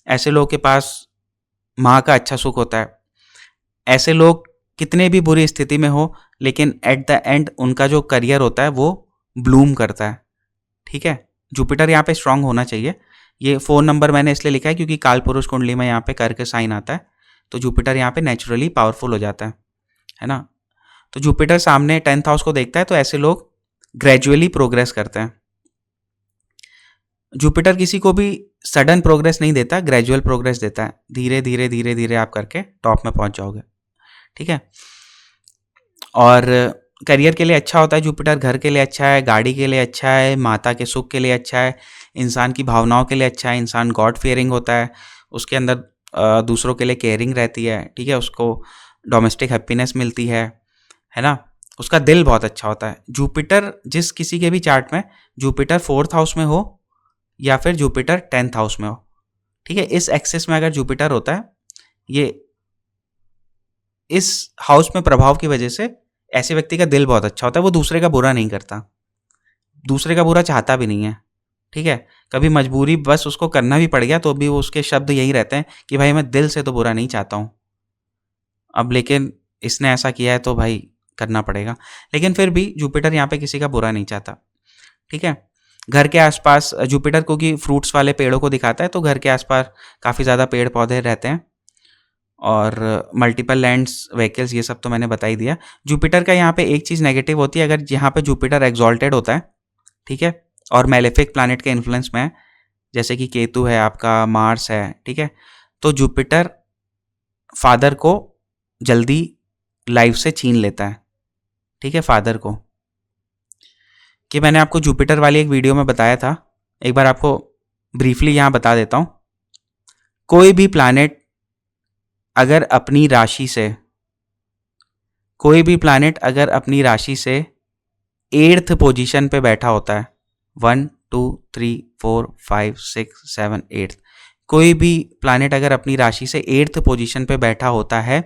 [SPEAKER 1] ऐसे लोगों के पास माँ का अच्छा सुख होता है। ऐसे लोग कितने भी बुरी स्थिति में हो, लेकिन एट द एंड उनका जो करियर होता है वो ब्लूम करता है। ठीक है, जुपिटर यहाँ पे स्ट्रांग होना चाहिए। ये 4 नंबर मैंने इसलिए लिखा है क्योंकि काल पुरुष कुंडली में यहाँ पे कर के साइन आता है, तो जुपिटर यहाँ पे नेचुरली पावरफुल हो जाता है ना। तो जुपिटर सामने 10th हाउस को देखता है, तो ऐसे लोग ग्रेजुअली प्रोग्रेस करते हैं। जुपिटर किसी को भी सडन प्रोग्रेस नहीं देता, ग्रेजुअल प्रोग्रेस देता है। धीरे धीरे धीरे धीरे आप करके टॉप में पहुंच जाओगे। ठीक है, और करियर के लिए अच्छा होता है जुपिटर, घर के लिए अच्छा है, गाड़ी के लिए अच्छा है, माता के सुख के लिए अच्छा है, इंसान की भावनाओं के लिए अच्छा है। इंसान गॉड फियरिंग होता है, उसके अंदर दूसरों के लिए केयरिंग रहती है। ठीक है, उसको डोमेस्टिक हैप्पीनेस मिलती है ना। उसका दिल बहुत अच्छा होता है। जुपिटर जिस किसी के भी चार्ट में जुपिटर 4th हाउस में हो या फिर जुपिटर 10th हाउस में हो, ठीक है, इस एक्सिस में अगर जुपिटर होता है, ये इस हाउस में प्रभाव की वजह से ऐसे व्यक्ति का दिल बहुत अच्छा होता है। वो दूसरे का बुरा नहीं करता, दूसरे का बुरा चाहता भी नहीं है। ठीक है, कभी मजबूरी बस उसको करना भी पड़ गया तो भी वो उसके शब्द यही रहते हैं कि भाई मैं दिल से तो बुरा नहीं चाहता हूँ, अब लेकिन इसने ऐसा किया है तो भाई करना पड़ेगा। लेकिन फिर भी जुपिटर यहाँ पे किसी का बुरा नहीं चाहता। ठीक है, घर के आसपास जुपिटर क्योंकि फ्रूट्स वाले पेड़ों को दिखाता है, तो घर के आसपास काफ़ी ज़्यादा पेड़ पौधे रहते हैं, और मल्टीपल लैंड्स, व्हीकल्स, ये सब तो मैंने बता ही दिया। जुपिटर का यहाँ पे एक चीज़ नेगेटिव होती है, अगर यहाँ पे जुपिटर एग्जॉल्टेड होता है, ठीक है, और मेलेफिक प्लैनेट के इन्फ्लुएंस में है, जैसे कि केतु है आपका, मार्स है, ठीक है, तो जुपिटर फादर को जल्दी लाइफ से छीन लेता है। ठीक है, फादर को, कि मैंने आपको जुपिटर वाली एक वीडियो में बताया था, एक बार आपको ब्रीफली यहाँ बता देता हूँ। कोई भी प्लैनेट अगर अपनी राशि से, कोई भी प्लैनेट अगर अपनी राशि से 8th पोजीशन पे बैठा होता है, 1 2 3 4 5 6 7 8, कोई भी प्लैनेट अगर अपनी राशि से 8th पोजीशन पे बैठा होता है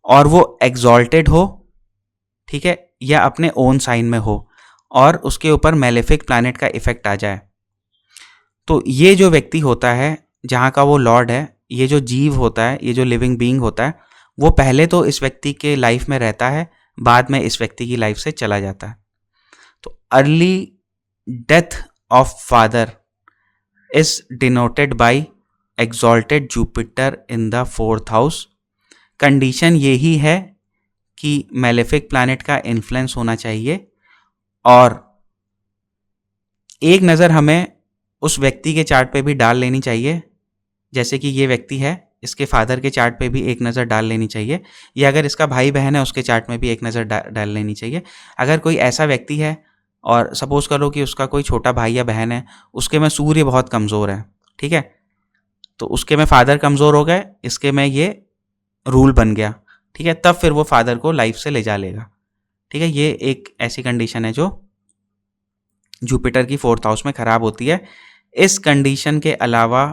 [SPEAKER 1] और वो एग्जॉल्टेड हो, ठीक है, या अपने ओन साइन में हो, और उसके ऊपर मेलेफिक प्लैनेट का इफेक्ट आ जाए, तो ये जो व्यक्ति होता है, जहाँ का वो लॉर्ड है, ये जो जीव होता है, ये जो लिविंग बीइंग होता है, वो पहले तो इस व्यक्ति के लाइफ में रहता है, बाद में इस व्यक्ति की लाइफ से चला जाता है। तो early death of father is denoted by exalted Jupiter in the 4th house. Condition यही है कि मेलेफिक प्लैनेट का इन्फ्लुएंस होना चाहिए, और एक नज़र हमें उस व्यक्ति के चार्ट पे भी डाल लेनी चाहिए। जैसे कि ये व्यक्ति है, इसके फादर के चार्ट पे भी एक नज़र डाल लेनी चाहिए, या अगर इसका भाई बहन है उसके चार्ट में भी एक नज़र डाल लेनी चाहिए। अगर कोई ऐसा व्यक्ति है, और सपोज करो कि उसका कोई छोटा भाई या बहन है, उसके में सूर्य बहुत कमज़ोर है, ठीक है, तो उसके में फादर कमज़ोर हो गए, इसके में ये रूल बन गया, ठीक है, तब फिर वो फादर को लाइफ से ले जा लेगा। ठीक है, ये एक ऐसी कंडीशन है जो जुपिटर की 4th हाउस में ख़राब होती है। इस कंडीशन के अलावा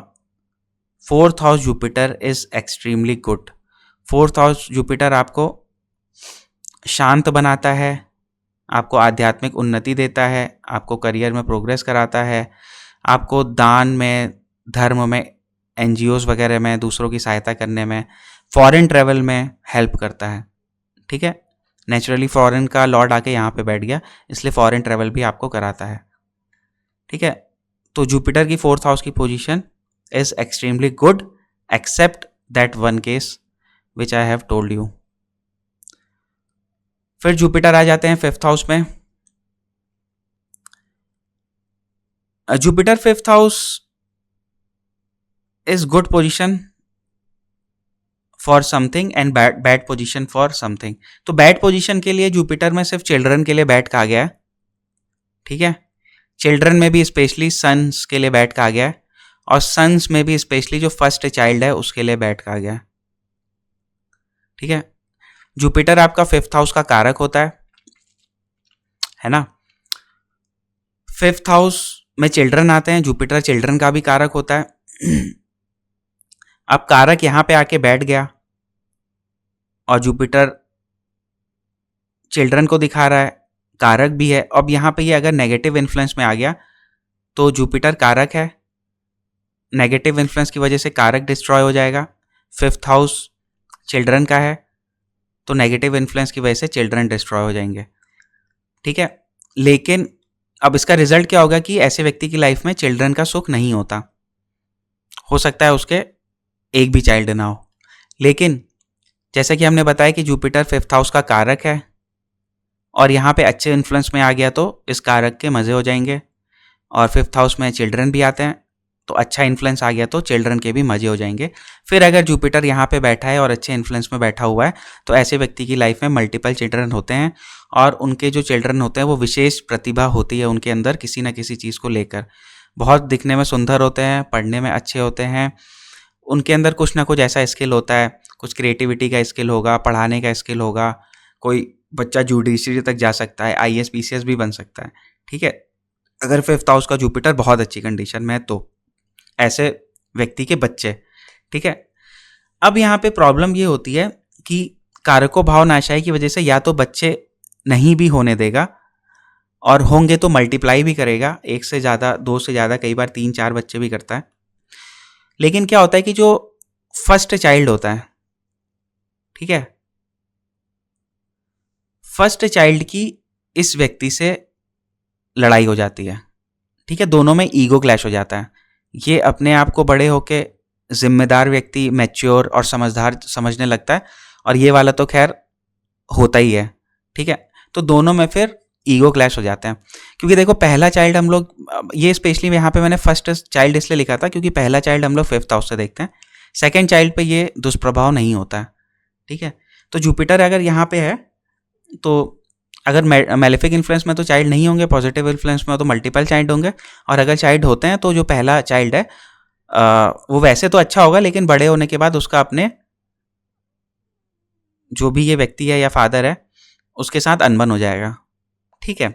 [SPEAKER 1] 4th house Jupiter is extremely good. 4th house Jupiter आपको शांत बनाता है, आपको आध्यात्मिक उन्नति देता है, आपको करियर में प्रोग्रेस कराता है, आपको दान में, धर्म में, NGOs वगैरह में, दूसरों की सहायता करने में, फॉरेन ट्रैवल में हेल्प करता है। ठीक है, नेचुरली फॉरेन का लॉर्ड आके यहाँ पे बैठ गया, इसलिए फॉरेन ट्रैवल भी आपको कराता है। ठीक है, तो जुपिटर की 4th हाउस की position is extremely good, except that one case which I have told you. फिर जुपिटर आ जाते हैं 5th हाउस में। Jupiter fifth house is good position for something and bad bad position for something. तो बैड पोजिशन के लिए जुपिटर में सिर्फ चिल्ड्रन के लिए बैड कहा गया है, ठीक है। चिल्ड्रन में भी स्पेशली सन्स के लिए बैड कहा गया है, और सन्स में भी स्पेशली जो फर्स्ट चाइल्ड है उसके लिए बैड कहा गया है, ठीक है। जुपिटर आपका फिफ्थ हाउस का कारक होता है ना। फिफ्थ हाउस में चिल्ड्रन आते हैं, जुपिटर चिल्ड्रन का भी कारक होता है। अब कारक यहां पे आके बैठ गया और जुपिटर चिल्ड्रन को दिखा रहा है, कारक भी है। अब यहाँ पे ये अगर नेगेटिव इन्फ्लुएंस में आ गया तो जुपिटर कारक है, नेगेटिव इन्फ्लुएंस की वजह से कारक डिस्ट्रॉय हो जाएगा। फिफ्थ हाउस चिल्ड्रन का है तो नेगेटिव इन्फ्लुएंस की वजह से चिल्ड्रन डिस्ट्रॉय हो जाएंगे, ठीक है। लेकिन अब इसका रिजल्ट क्या होगा कि ऐसे व्यक्ति की लाइफ में चिल्ड्रन का सुख नहीं होता, हो सकता है उसके एक भी चाइल्ड ना हो। लेकिन जैसा कि हमने बताया कि जुपिटर फिफ्थ हाउस का कारक है और यहाँ पे अच्छे इन्फ्लुएंस में आ गया तो इस कारक के मज़े हो जाएंगे, और फिफ्थ हाउस में चिल्ड्रन भी आते हैं तो अच्छा इन्फ्लुएंस आ गया तो चिल्ड्रन के भी मज़े हो जाएंगे। फिर अगर जुपिटर यहाँ पे बैठा है और अच्छे इन्फ्लुएंस में बैठा हुआ है तो ऐसे व्यक्ति की लाइफ में मल्टीपल चिल्ड्रन होते हैं, और उनके जो चिल्ड्रन होते हैं वो विशेष प्रतिभा होती है उनके अंदर किसी न किसी चीज़ को लेकर। बहुत दिखने में सुंदर होते हैं, पढ़ने में अच्छे होते हैं, उनके अंदर कुछ ना कुछ ऐसा स्किल होता है, कुछ क्रिएटिविटी का स्किल होगा, पढ़ाने का स्किल होगा। कोई बच्चा जुडिशरी तक जा सकता है, IAS PCS भी बन सकता है, ठीक है, अगर फिफ्थ हाउस का जुपिटर बहुत अच्छी कंडीशन में है तो ऐसे व्यक्ति के बच्चे, ठीक है। अब यहाँ पे प्रॉब्लम ये होती है कि कारको भाव नाशाई की वजह से या तो बच्चे नहीं भी होने देगा, और होंगे तो मल्टीप्लाई भी करेगा, एक से ज़्यादा, दो से ज़्यादा, कई बार 3-4 बच्चे भी करता है। लेकिन क्या होता है कि जो फर्स्ट चाइल्ड होता है, ठीक है, फर्स्ट चाइल्ड की इस व्यक्ति से लड़ाई हो जाती है, ठीक है, दोनों में ईगो क्लैश हो जाता है। ये अपने आप को बड़े होके जिम्मेदार व्यक्ति, मैच्योर और समझदार समझने लगता है, और ये वाला तो खैर होता ही है, ठीक है। तो दोनों में फिर ईगो क्लैश हो जाते हैं, क्योंकि देखो पहला चाइल्ड हम लोग, ये स्पेशली यहाँ पे मैंने फर्स्ट चाइल्ड इसलिए लिखा था क्योंकि पहला चाइल्ड हम लोग फिफ्थ हाउस से देखते हैं, सेकेंड चाइल्ड पे ये दुष्प्रभाव नहीं होता है, ठीक है। तो जुपिटर अगर यहाँ पे है तो अगर मेलेफिक इन्फ्लुएंस में तो चाइल्ड नहीं होंगे, पॉजिटिव इन्फ्लुएंस में तो मल्टीपल चाइल्ड होंगे, और अगर चाइल्ड होते हैं तो जो पहला चाइल्ड है वो वैसे तो अच्छा होगा, लेकिन बड़े होने के बाद उसका अपने जो भी ये व्यक्ति है या फादर है उसके साथ अनबन हो जाएगा, ठीक है।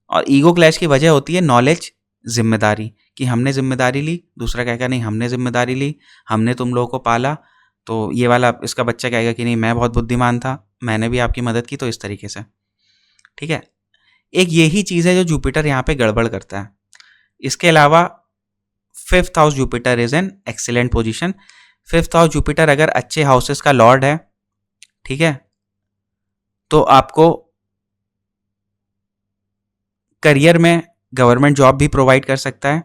[SPEAKER 1] और ईगो क्लैश की वजह होती है नॉलेज, जिम्मेदारी, कि हमने जिम्मेदारी ली, दूसरा कहेगा नहीं हमने जिम्मेदारी ली, हमने तुम लोगों को पाला, तो ये वाला इसका बच्चा कहेगा कि नहीं मैं बहुत बुद्धिमान था, मैंने भी आपकी मदद की, तो इस तरीके से, ठीक है। एक यही चीज़ है जो जुपिटर यहाँ पे गड़बड़ करता है। इसके अलावा fifth house Jupiter is an excellent position. Fifth house Jupiter अगर अच्छे हाउसेस का लॉर्ड है, ठीक है, तो आपको करियर में गवर्नमेंट जॉब भी प्रोवाइड कर सकता है,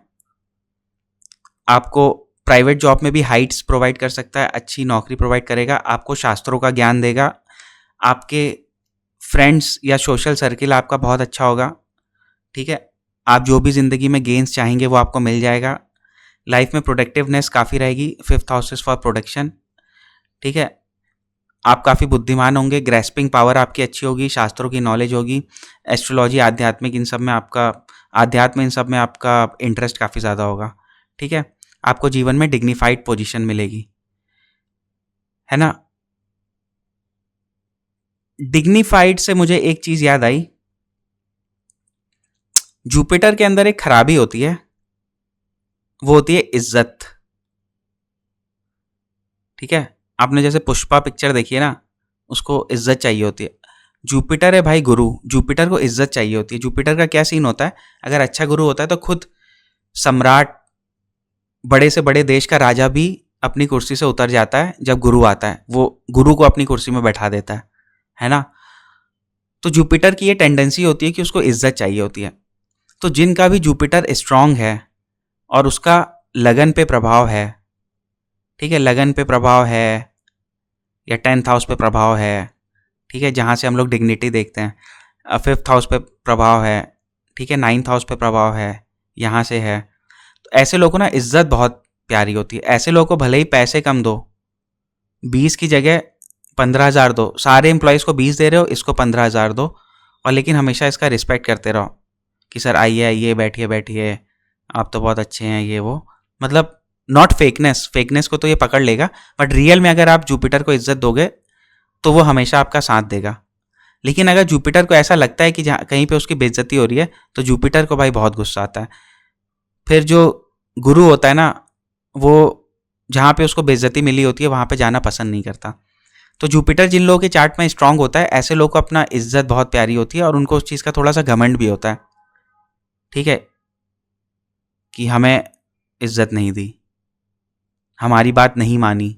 [SPEAKER 1] आपको प्राइवेट जॉब में भी हाइट्स प्रोवाइड कर सकता है, अच्छी नौकरी प्रोवाइड करेगा, आपको शास्त्रों का ज्ञान देगा, आपके फ्रेंड्स या सोशल सर्किल आपका बहुत अच्छा होगा, ठीक है। आप जो भी ज़िंदगी में गेन्स चाहेंगे वो आपको मिल जाएगा। लाइफ में प्रोडक्टिवनेस काफ़ी रहेगी, फिफ्थ हाउसेस फॉर प्रोडक्शन, ठीक है। आप काफ़ी बुद्धिमान होंगे, ग्रेस्पिंग पावर आपकी अच्छी होगी, शास्त्रों की नॉलेज होगी, एस्ट्रोलॉजी, आध्यात्मिक, इन सब में आपका आध्यात्म, इन सब में आपका इंटरेस्ट काफ़ी ज़्यादा होगा, ठीक है। आपको जीवन में डिग्निफाइड पोजीशन मिलेगी, है ना। डिग्निफाइड से मुझे एक चीज़ याद आई, जुपिटर के अंदर एक खराबी होती है, वो होती है इज्जत, ठीक है। आपने जैसे पुष्पा पिक्चर देखी है ना, उसको इज्जत चाहिए होती है। जुपिटर है भाई गुरु, जुपिटर को इज्जत चाहिए होती है। जुपिटर का क्या सीन होता है, अगर अच्छा गुरु होता है तो खुद सम्राट, बड़े से बड़े देश का राजा भी अपनी कुर्सी से उतर जाता है जब गुरु आता है, वो गुरु को अपनी कुर्सी में बैठा देता है ना। तो जुपिटर की ये टेंडेंसी होती है कि उसको इज्जत चाहिए होती है। तो जिनका भी जुपिटर स्ट्रांग है और उसका लगन पे प्रभाव है, ठीक है, लगन पे प्रभाव है या 10th हाउस पे प्रभाव है, ठीक है, जहाँ से हम लोग डिग्निटी देखते हैं, 5th हाउस पे प्रभाव है, ठीक है, 9th हाउस पे प्रभाव है, यहाँ से है, ऐसे लोगों को ना इज्जत बहुत प्यारी होती है। ऐसे लोगों को भले ही पैसे कम दो, 20 की जगह 15,000 दो, सारे एम्प्लॉयज़ को 20 दे रहे हो, इसको 15,000 दो, और लेकिन हमेशा इसका रिस्पेक्ट करते रहो कि सर आइए आइए, बैठिए बैठिए, आप तो बहुत अच्छे हैं, ये वो। मतलब नॉट फेकनेस, फेकनेस को तो ये पकड़ लेगा, बट रियल में अगर आप जुपिटर को इज्जत दोगे तो वो हमेशा आपका साथ देगा। लेकिन अगर जुपिटर को ऐसा लगता है कि जहाँ कहीं पे उसकी बेइज्जती हो रही है, तो जुपिटर को भाई बहुत गुस्सा आता है। फिर जो गुरु होता है ना, वो जहाँ पे उसको बेइज्जती मिली होती है वहाँ पे जाना पसंद नहीं करता। तो जुपिटर जिन लोगों के चार्ट में स्ट्रांग होता है, ऐसे लोगों को अपना इज्जत बहुत प्यारी होती है और उनको उस चीज़ का थोड़ा सा घमंड भी होता है, ठीक है, कि हमें इज्जत नहीं दी, हमारी बात नहीं मानी,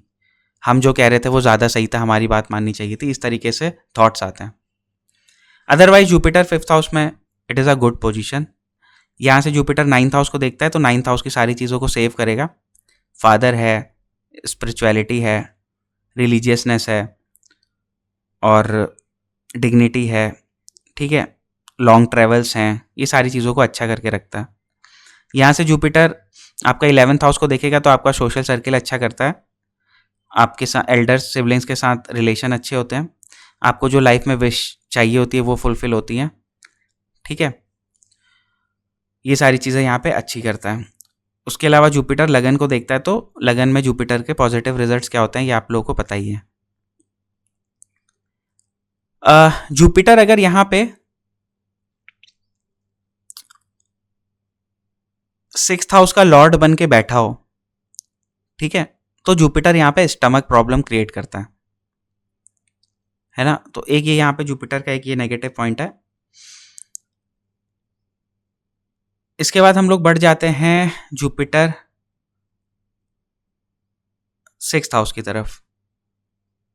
[SPEAKER 1] हम जो कह रहे थे वो ज़्यादा सही था, हमारी बात माननी चाहिए थी, इस तरीके से थॉट्स आते हैं। अदरवाइज जुपिटर 5th हाउस में it is a good position. यहाँ से जुपिटर 9th हाउस को देखता है तो 9th हाउस की सारी चीज़ों को सेव करेगा। फादर है, स्पिरिचुअलिटी है, रिलीजियसनेस है और डिग्निटी है, ठीक है, लॉन्ग ट्रेवल्स हैं, ये सारी चीज़ों को अच्छा करके रखता है। यहाँ से जुपिटर आपका 11th हाउस को देखेगा तो आपका सोशल सर्किल अच्छा करता है, आपके साथ एल्डर्स सिबलिंग्स के साथ रिलेशन अच्छे होते हैं, आपको जो लाइफ में विश चाहिए होती है वो फुलफिल होती हैं, ठीक है, ये सारी चीज़ें यहाँ पे अच्छी करता है। उसके अलावा जुपिटर लगन को देखता है तो लगन में जुपिटर के पॉजिटिव रिजल्ट्स क्या होते हैं ये आप लोगों को पता ही है। जुपिटर अगर यहाँ पे 6th हाउस का लॉर्ड बन के बैठा हो, ठीक है, तो जुपिटर यहाँ पे स्टमक प्रॉब्लम क्रिएट करता है ना। तो एक ये यहाँ पे जुपिटर का एक ये नेगेटिव पॉइंट है। इसके बाद हम लोग बढ़ जाते हैं जुपिटर 6th हाउस की तरफ,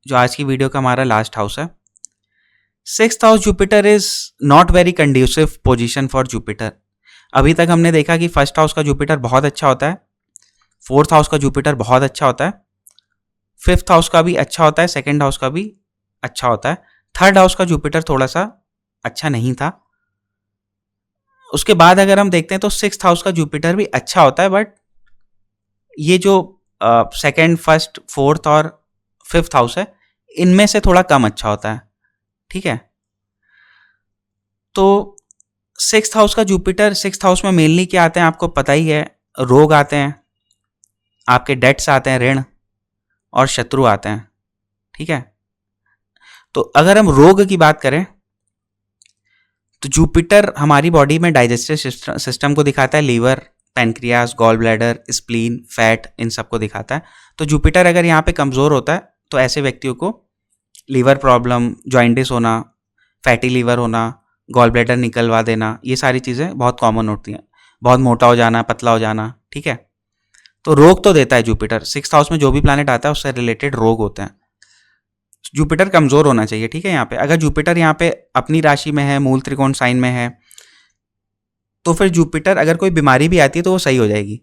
[SPEAKER 1] जो आज की वीडियो का हमारा लास्ट हाउस है। 6th house Jupiter is not very conducive position for Jupiter. अभी तक हमने देखा कि 1st हाउस का जुपिटर बहुत अच्छा होता है, 4th हाउस का जुपिटर बहुत अच्छा होता है, 5th हाउस का भी अच्छा होता है, 2nd हाउस का भी अच्छा होता है, 3rd हाउस का जुपिटर थोड़ा सा अच्छा नहीं था। उसके बाद अगर हम देखते हैं तो 6th हाउस का जुपिटर भी अच्छा होता है, बट ये जो 2nd, 1st, 4th और 5th हाउस है इनमें से थोड़ा कम अच्छा होता है, ठीक है। तो 6th हाउस का जुपिटर, 6th हाउस में मेनली क्या आते हैं आपको पता ही है, रोग आते हैं, आपके डेट्स आते हैं, ऋण, और शत्रु आते हैं, ठीक है। तो अगर हम रोग की बात करें तो जुपिटर हमारी बॉडी में डाइजेस्टिव सिस्टम को दिखाता है, liver, pancreas, gall bladder, spleen, fat, इन सब को दिखाता है। तो जुपिटर अगर यहाँ पे कमज़ोर होता है तो ऐसे व्यक्तियों को लीवर प्रॉब्लम, जॉइंटिस होना, फैटी लीवर होना, गॉल ब्लैडर निकलवा देना, ये सारी चीज़ें बहुत कॉमन होती हैं, बहुत मोटा हो जाना, पतला हो जाना, ठीक है। तो रोग तो देता है जुपिटर, 6th हाउस में जो भी प्लैनेट आता है उससे रिलेटेड रोग होते हैं। जुपिटर कमज़ोर होना चाहिए, ठीक है। यहाँ पे अगर जुपिटर यहाँ पे अपनी राशि में है, मूल त्रिकोण साइन में है, तो फिर जुपिटर अगर कोई बीमारी भी आती है तो वो सही हो जाएगी।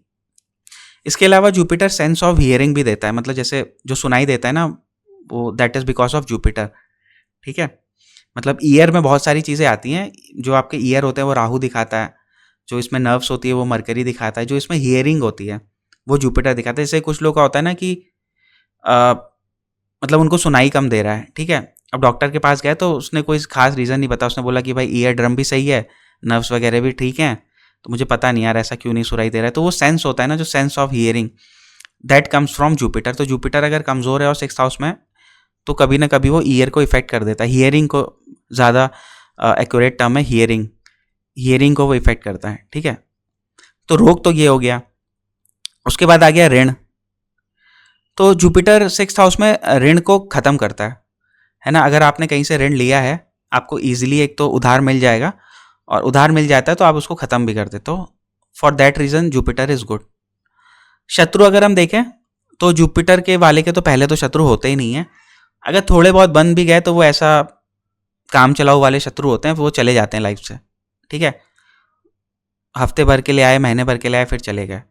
[SPEAKER 1] इसके अलावा जुपिटर सेंस ऑफ हियरिंग भी देता है, मतलब जैसे जो सुनाई देता है ना, वो that is because of Jupiter, ठीक है। मतलब ईयर में बहुत सारी चीज़ें आती हैं, जो आपके ईयर होते हैं वो राहु दिखाता है, जो इसमें नर्व्स होती है वो मरकरी दिखाता है, जो इसमें हियरिंग होती है वो जुपिटर दिखाता है। जैसे कुछ लोग का होता है ना कि मतलब उनको सुनाई कम दे रहा है, ठीक है। अब डॉक्टर के पास गए तो उसने कोई खास रीज़न नहीं बताया, उसने बोला कि भाई ईयर ड्रम भी सही है, नर्व्स वगैरह भी ठीक हैं, तो मुझे पता नहीं यार ऐसा क्यों नहीं सुनाई दे रहा है। तो वो सेंस होता है ना, जो sense of hearing, that comes from Jupiter. तो जुपिटर अगर कमज़ोर है और 6th हाउस में, तो कभी ना कभी वो ईयर को इफेक्ट कर देता है, हियरिंग को, ज़्यादा एक्यूरेट टर्म है हियरिंग, हियरिंग को वो इफेक्ट करता है, ठीक है। तो रोग तो ये हो गया। उसके बाद आ गया ऋण। तो जुपिटर 6th हाउस में ऋण को ख़त्म करता है ना। अगर आपने कहीं से ऋण लिया है, आपको ईजिली एक तो उधार मिल जाएगा, और उधार मिल जाता है तो आप उसको ख़त्म भी कर देते हो। For that reason Jupiter is good. शत्रु अगर हम देखें तो जुपिटर के वाले के तो पहले तो शत्रु होते ही नहीं हैं, अगर थोड़े बहुत बन भी गए तो वो ऐसा काम चलाऊ वाले शत्रु होते हैं, वो चले जाते हैं लाइफ से, ठीक है। हफ्ते भर के लिए आए, महीने भर के लिए आए, फिर चले गए,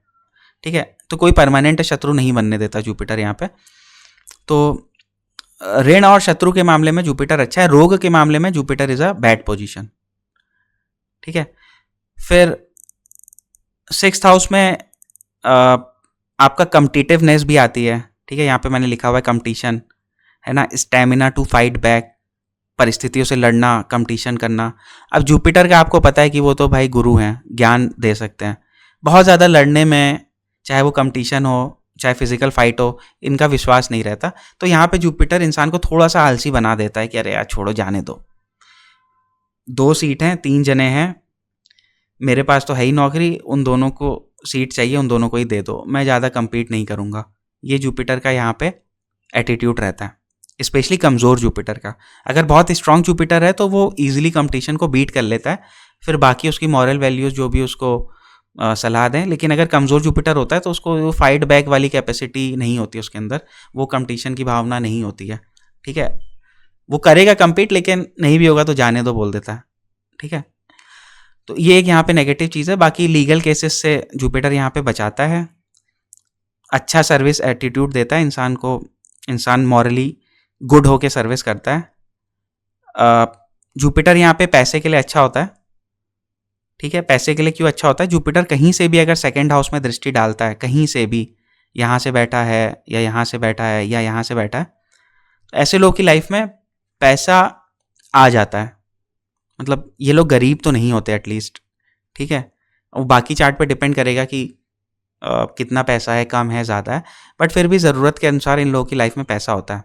[SPEAKER 1] ठीक है। तो कोई परमानेंट शत्रु नहीं बनने देता जुपिटर यहाँ पे। तो ऋण और शत्रु के मामले में जुपिटर अच्छा है, रोग के मामले में Jupiter is a bad position, ठीक है। फिर 6th हाउस में आपका कम्पिटिटिवनेस भी आती है, ठीक है। यहाँ पे मैंने लिखा हुआ है कंपटीशन, है ना, स्टेमिना टू फाइट बैक, परिस्थितियों से लड़ना, कंपटीशन करना। अब जुपिटर का आपको पता है कि वो तो भाई गुरु हैं, ज्ञान दे सकते हैं। बहुत ज़्यादा लड़ने में, चाहे वो कंपटीशन हो चाहे फिजिकल फाइट हो, इनका विश्वास नहीं रहता। तो यहाँ पे जुपिटर इंसान को थोड़ा सा आलसी बना देता है कि अरे यार छोड़ो, जाने दो, 2 सीट हैं, 3 जने हैं, मेरे पास तो है ही नौकरी, उन दोनों को सीट चाहिए, उन दोनों को ही दे दो, मैं ज़्यादा compete नहीं करूँगा। ये जुपिटर का यहाँ पे एटीट्यूड रहता है, स्पेशली कमज़ोर जुपिटर का। अगर बहुत स्ट्रांग जुपिटर है तो वो ईजिली कंपटीशन को बीट कर लेता है, फिर बाकी उसकी मॉरल वैल्यूज़ जो भी उसको सलाह दें। लेकिन अगर कमज़ोर जुपिटर होता है तो उसको वो फाइट बैक वाली कैपेसिटी नहीं होती उसके अंदर, वो कंपटीशन की भावना नहीं होती है, ठीक है। वो करेगा compete, लेकिन नहीं भी होगा तो जाने दो बोल देता है, ठीक है। तो ये एक यहाँ पे नेगेटिव चीज़ है। बाकी लीगल केसेस से जुपिटर यहाँ पे बचाता है, अच्छा सर्विस एटीट्यूड देता है इंसान को, इंसान मॉरली गुड होके सर्विस करता है। जुपिटर यहाँ पे पैसे के लिए अच्छा होता है, ठीक है। पैसे के लिए क्यों अच्छा होता है? जुपिटर कहीं से भी अगर सेकंड हाउस में दृष्टि डालता है, कहीं से भी, यहाँ से बैठा है या यहाँ से बैठा है या यहाँ से बैठा है, तो ऐसे लोगों की लाइफ में पैसा आ जाता है। मतलब ये लोग गरीब तो नहीं होते एटलीस्ट, ठीक है। वो बाकी चार्ट पे डिपेंड करेगा कि कितना पैसा है, कम है, ज़्यादा है, बट फिर भी ज़रूरत के अनुसार इन लोगों की लाइफ में पैसा होता है,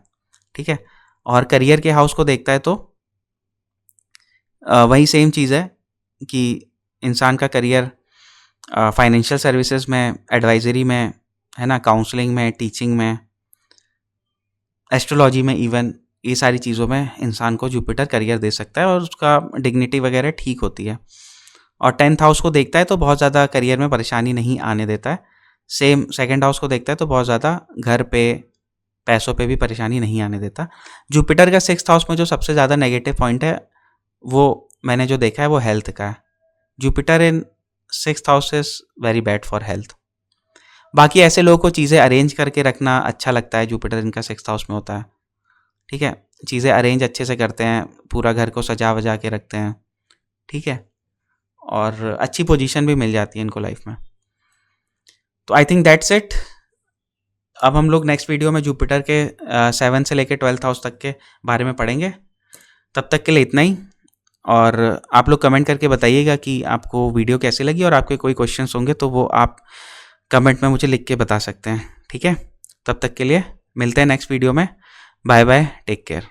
[SPEAKER 1] ठीक है। और करियर के हाउस को देखता है तो वही सेम चीज़ है कि इंसान का करियर फाइनेंशियल सर्विसेज में, एडवाइजरी में, है ना, काउंसलिंग में, टीचिंग में, एस्ट्रोलॉजी में, इवन ये सारी चीज़ों में इंसान को जुपिटर करियर दे सकता है और उसका डिग्निटी वगैरह ठीक होती है। और 10th हाउस को देखता है तो बहुत ज़्यादा करियर में परेशानी नहीं आने देता है। सेम सेकंड हाउस को देखता है तो बहुत ज़्यादा घर पे, पैसों पे भी परेशानी नहीं आने देता। जुपिटर का 6th हाउस में जो सबसे ज़्यादा नेगेटिव पॉइंट है वो मैंने जो देखा है वो हेल्थ का है। Jupiter in 6th house is very bad for health. बाकी ऐसे लोगों को चीज़ें अरेंज करके रखना अच्छा लगता है, जुपिटर इनका 6th हाउस में होता है, ठीक है। चीज़ें अरेंज अच्छे से करते हैं, पूरा घर को सजा वजा के रखते हैं, ठीक है, और अच्छी पोजीशन भी मिल जाती है इनको लाइफ में। तो आई थिंक दैट्स इट। अब हम लोग नेक्स्ट वीडियो में जुपिटर के 7 से लेकर 12th हाउस तक के बारे में पढ़ेंगे। तब तक के लिए इतना ही, और आप लोग कमेंट करके बताइएगा कि आपको वीडियो कैसी लगी, और आपके कोई क्वेश्चंस होंगे तो वो आप कमेंट में मुझे लिख के बता सकते हैं, ठीक है। तब तक के लिए मिलते हैं नेक्स्ट वीडियो में। Bye bye, take care.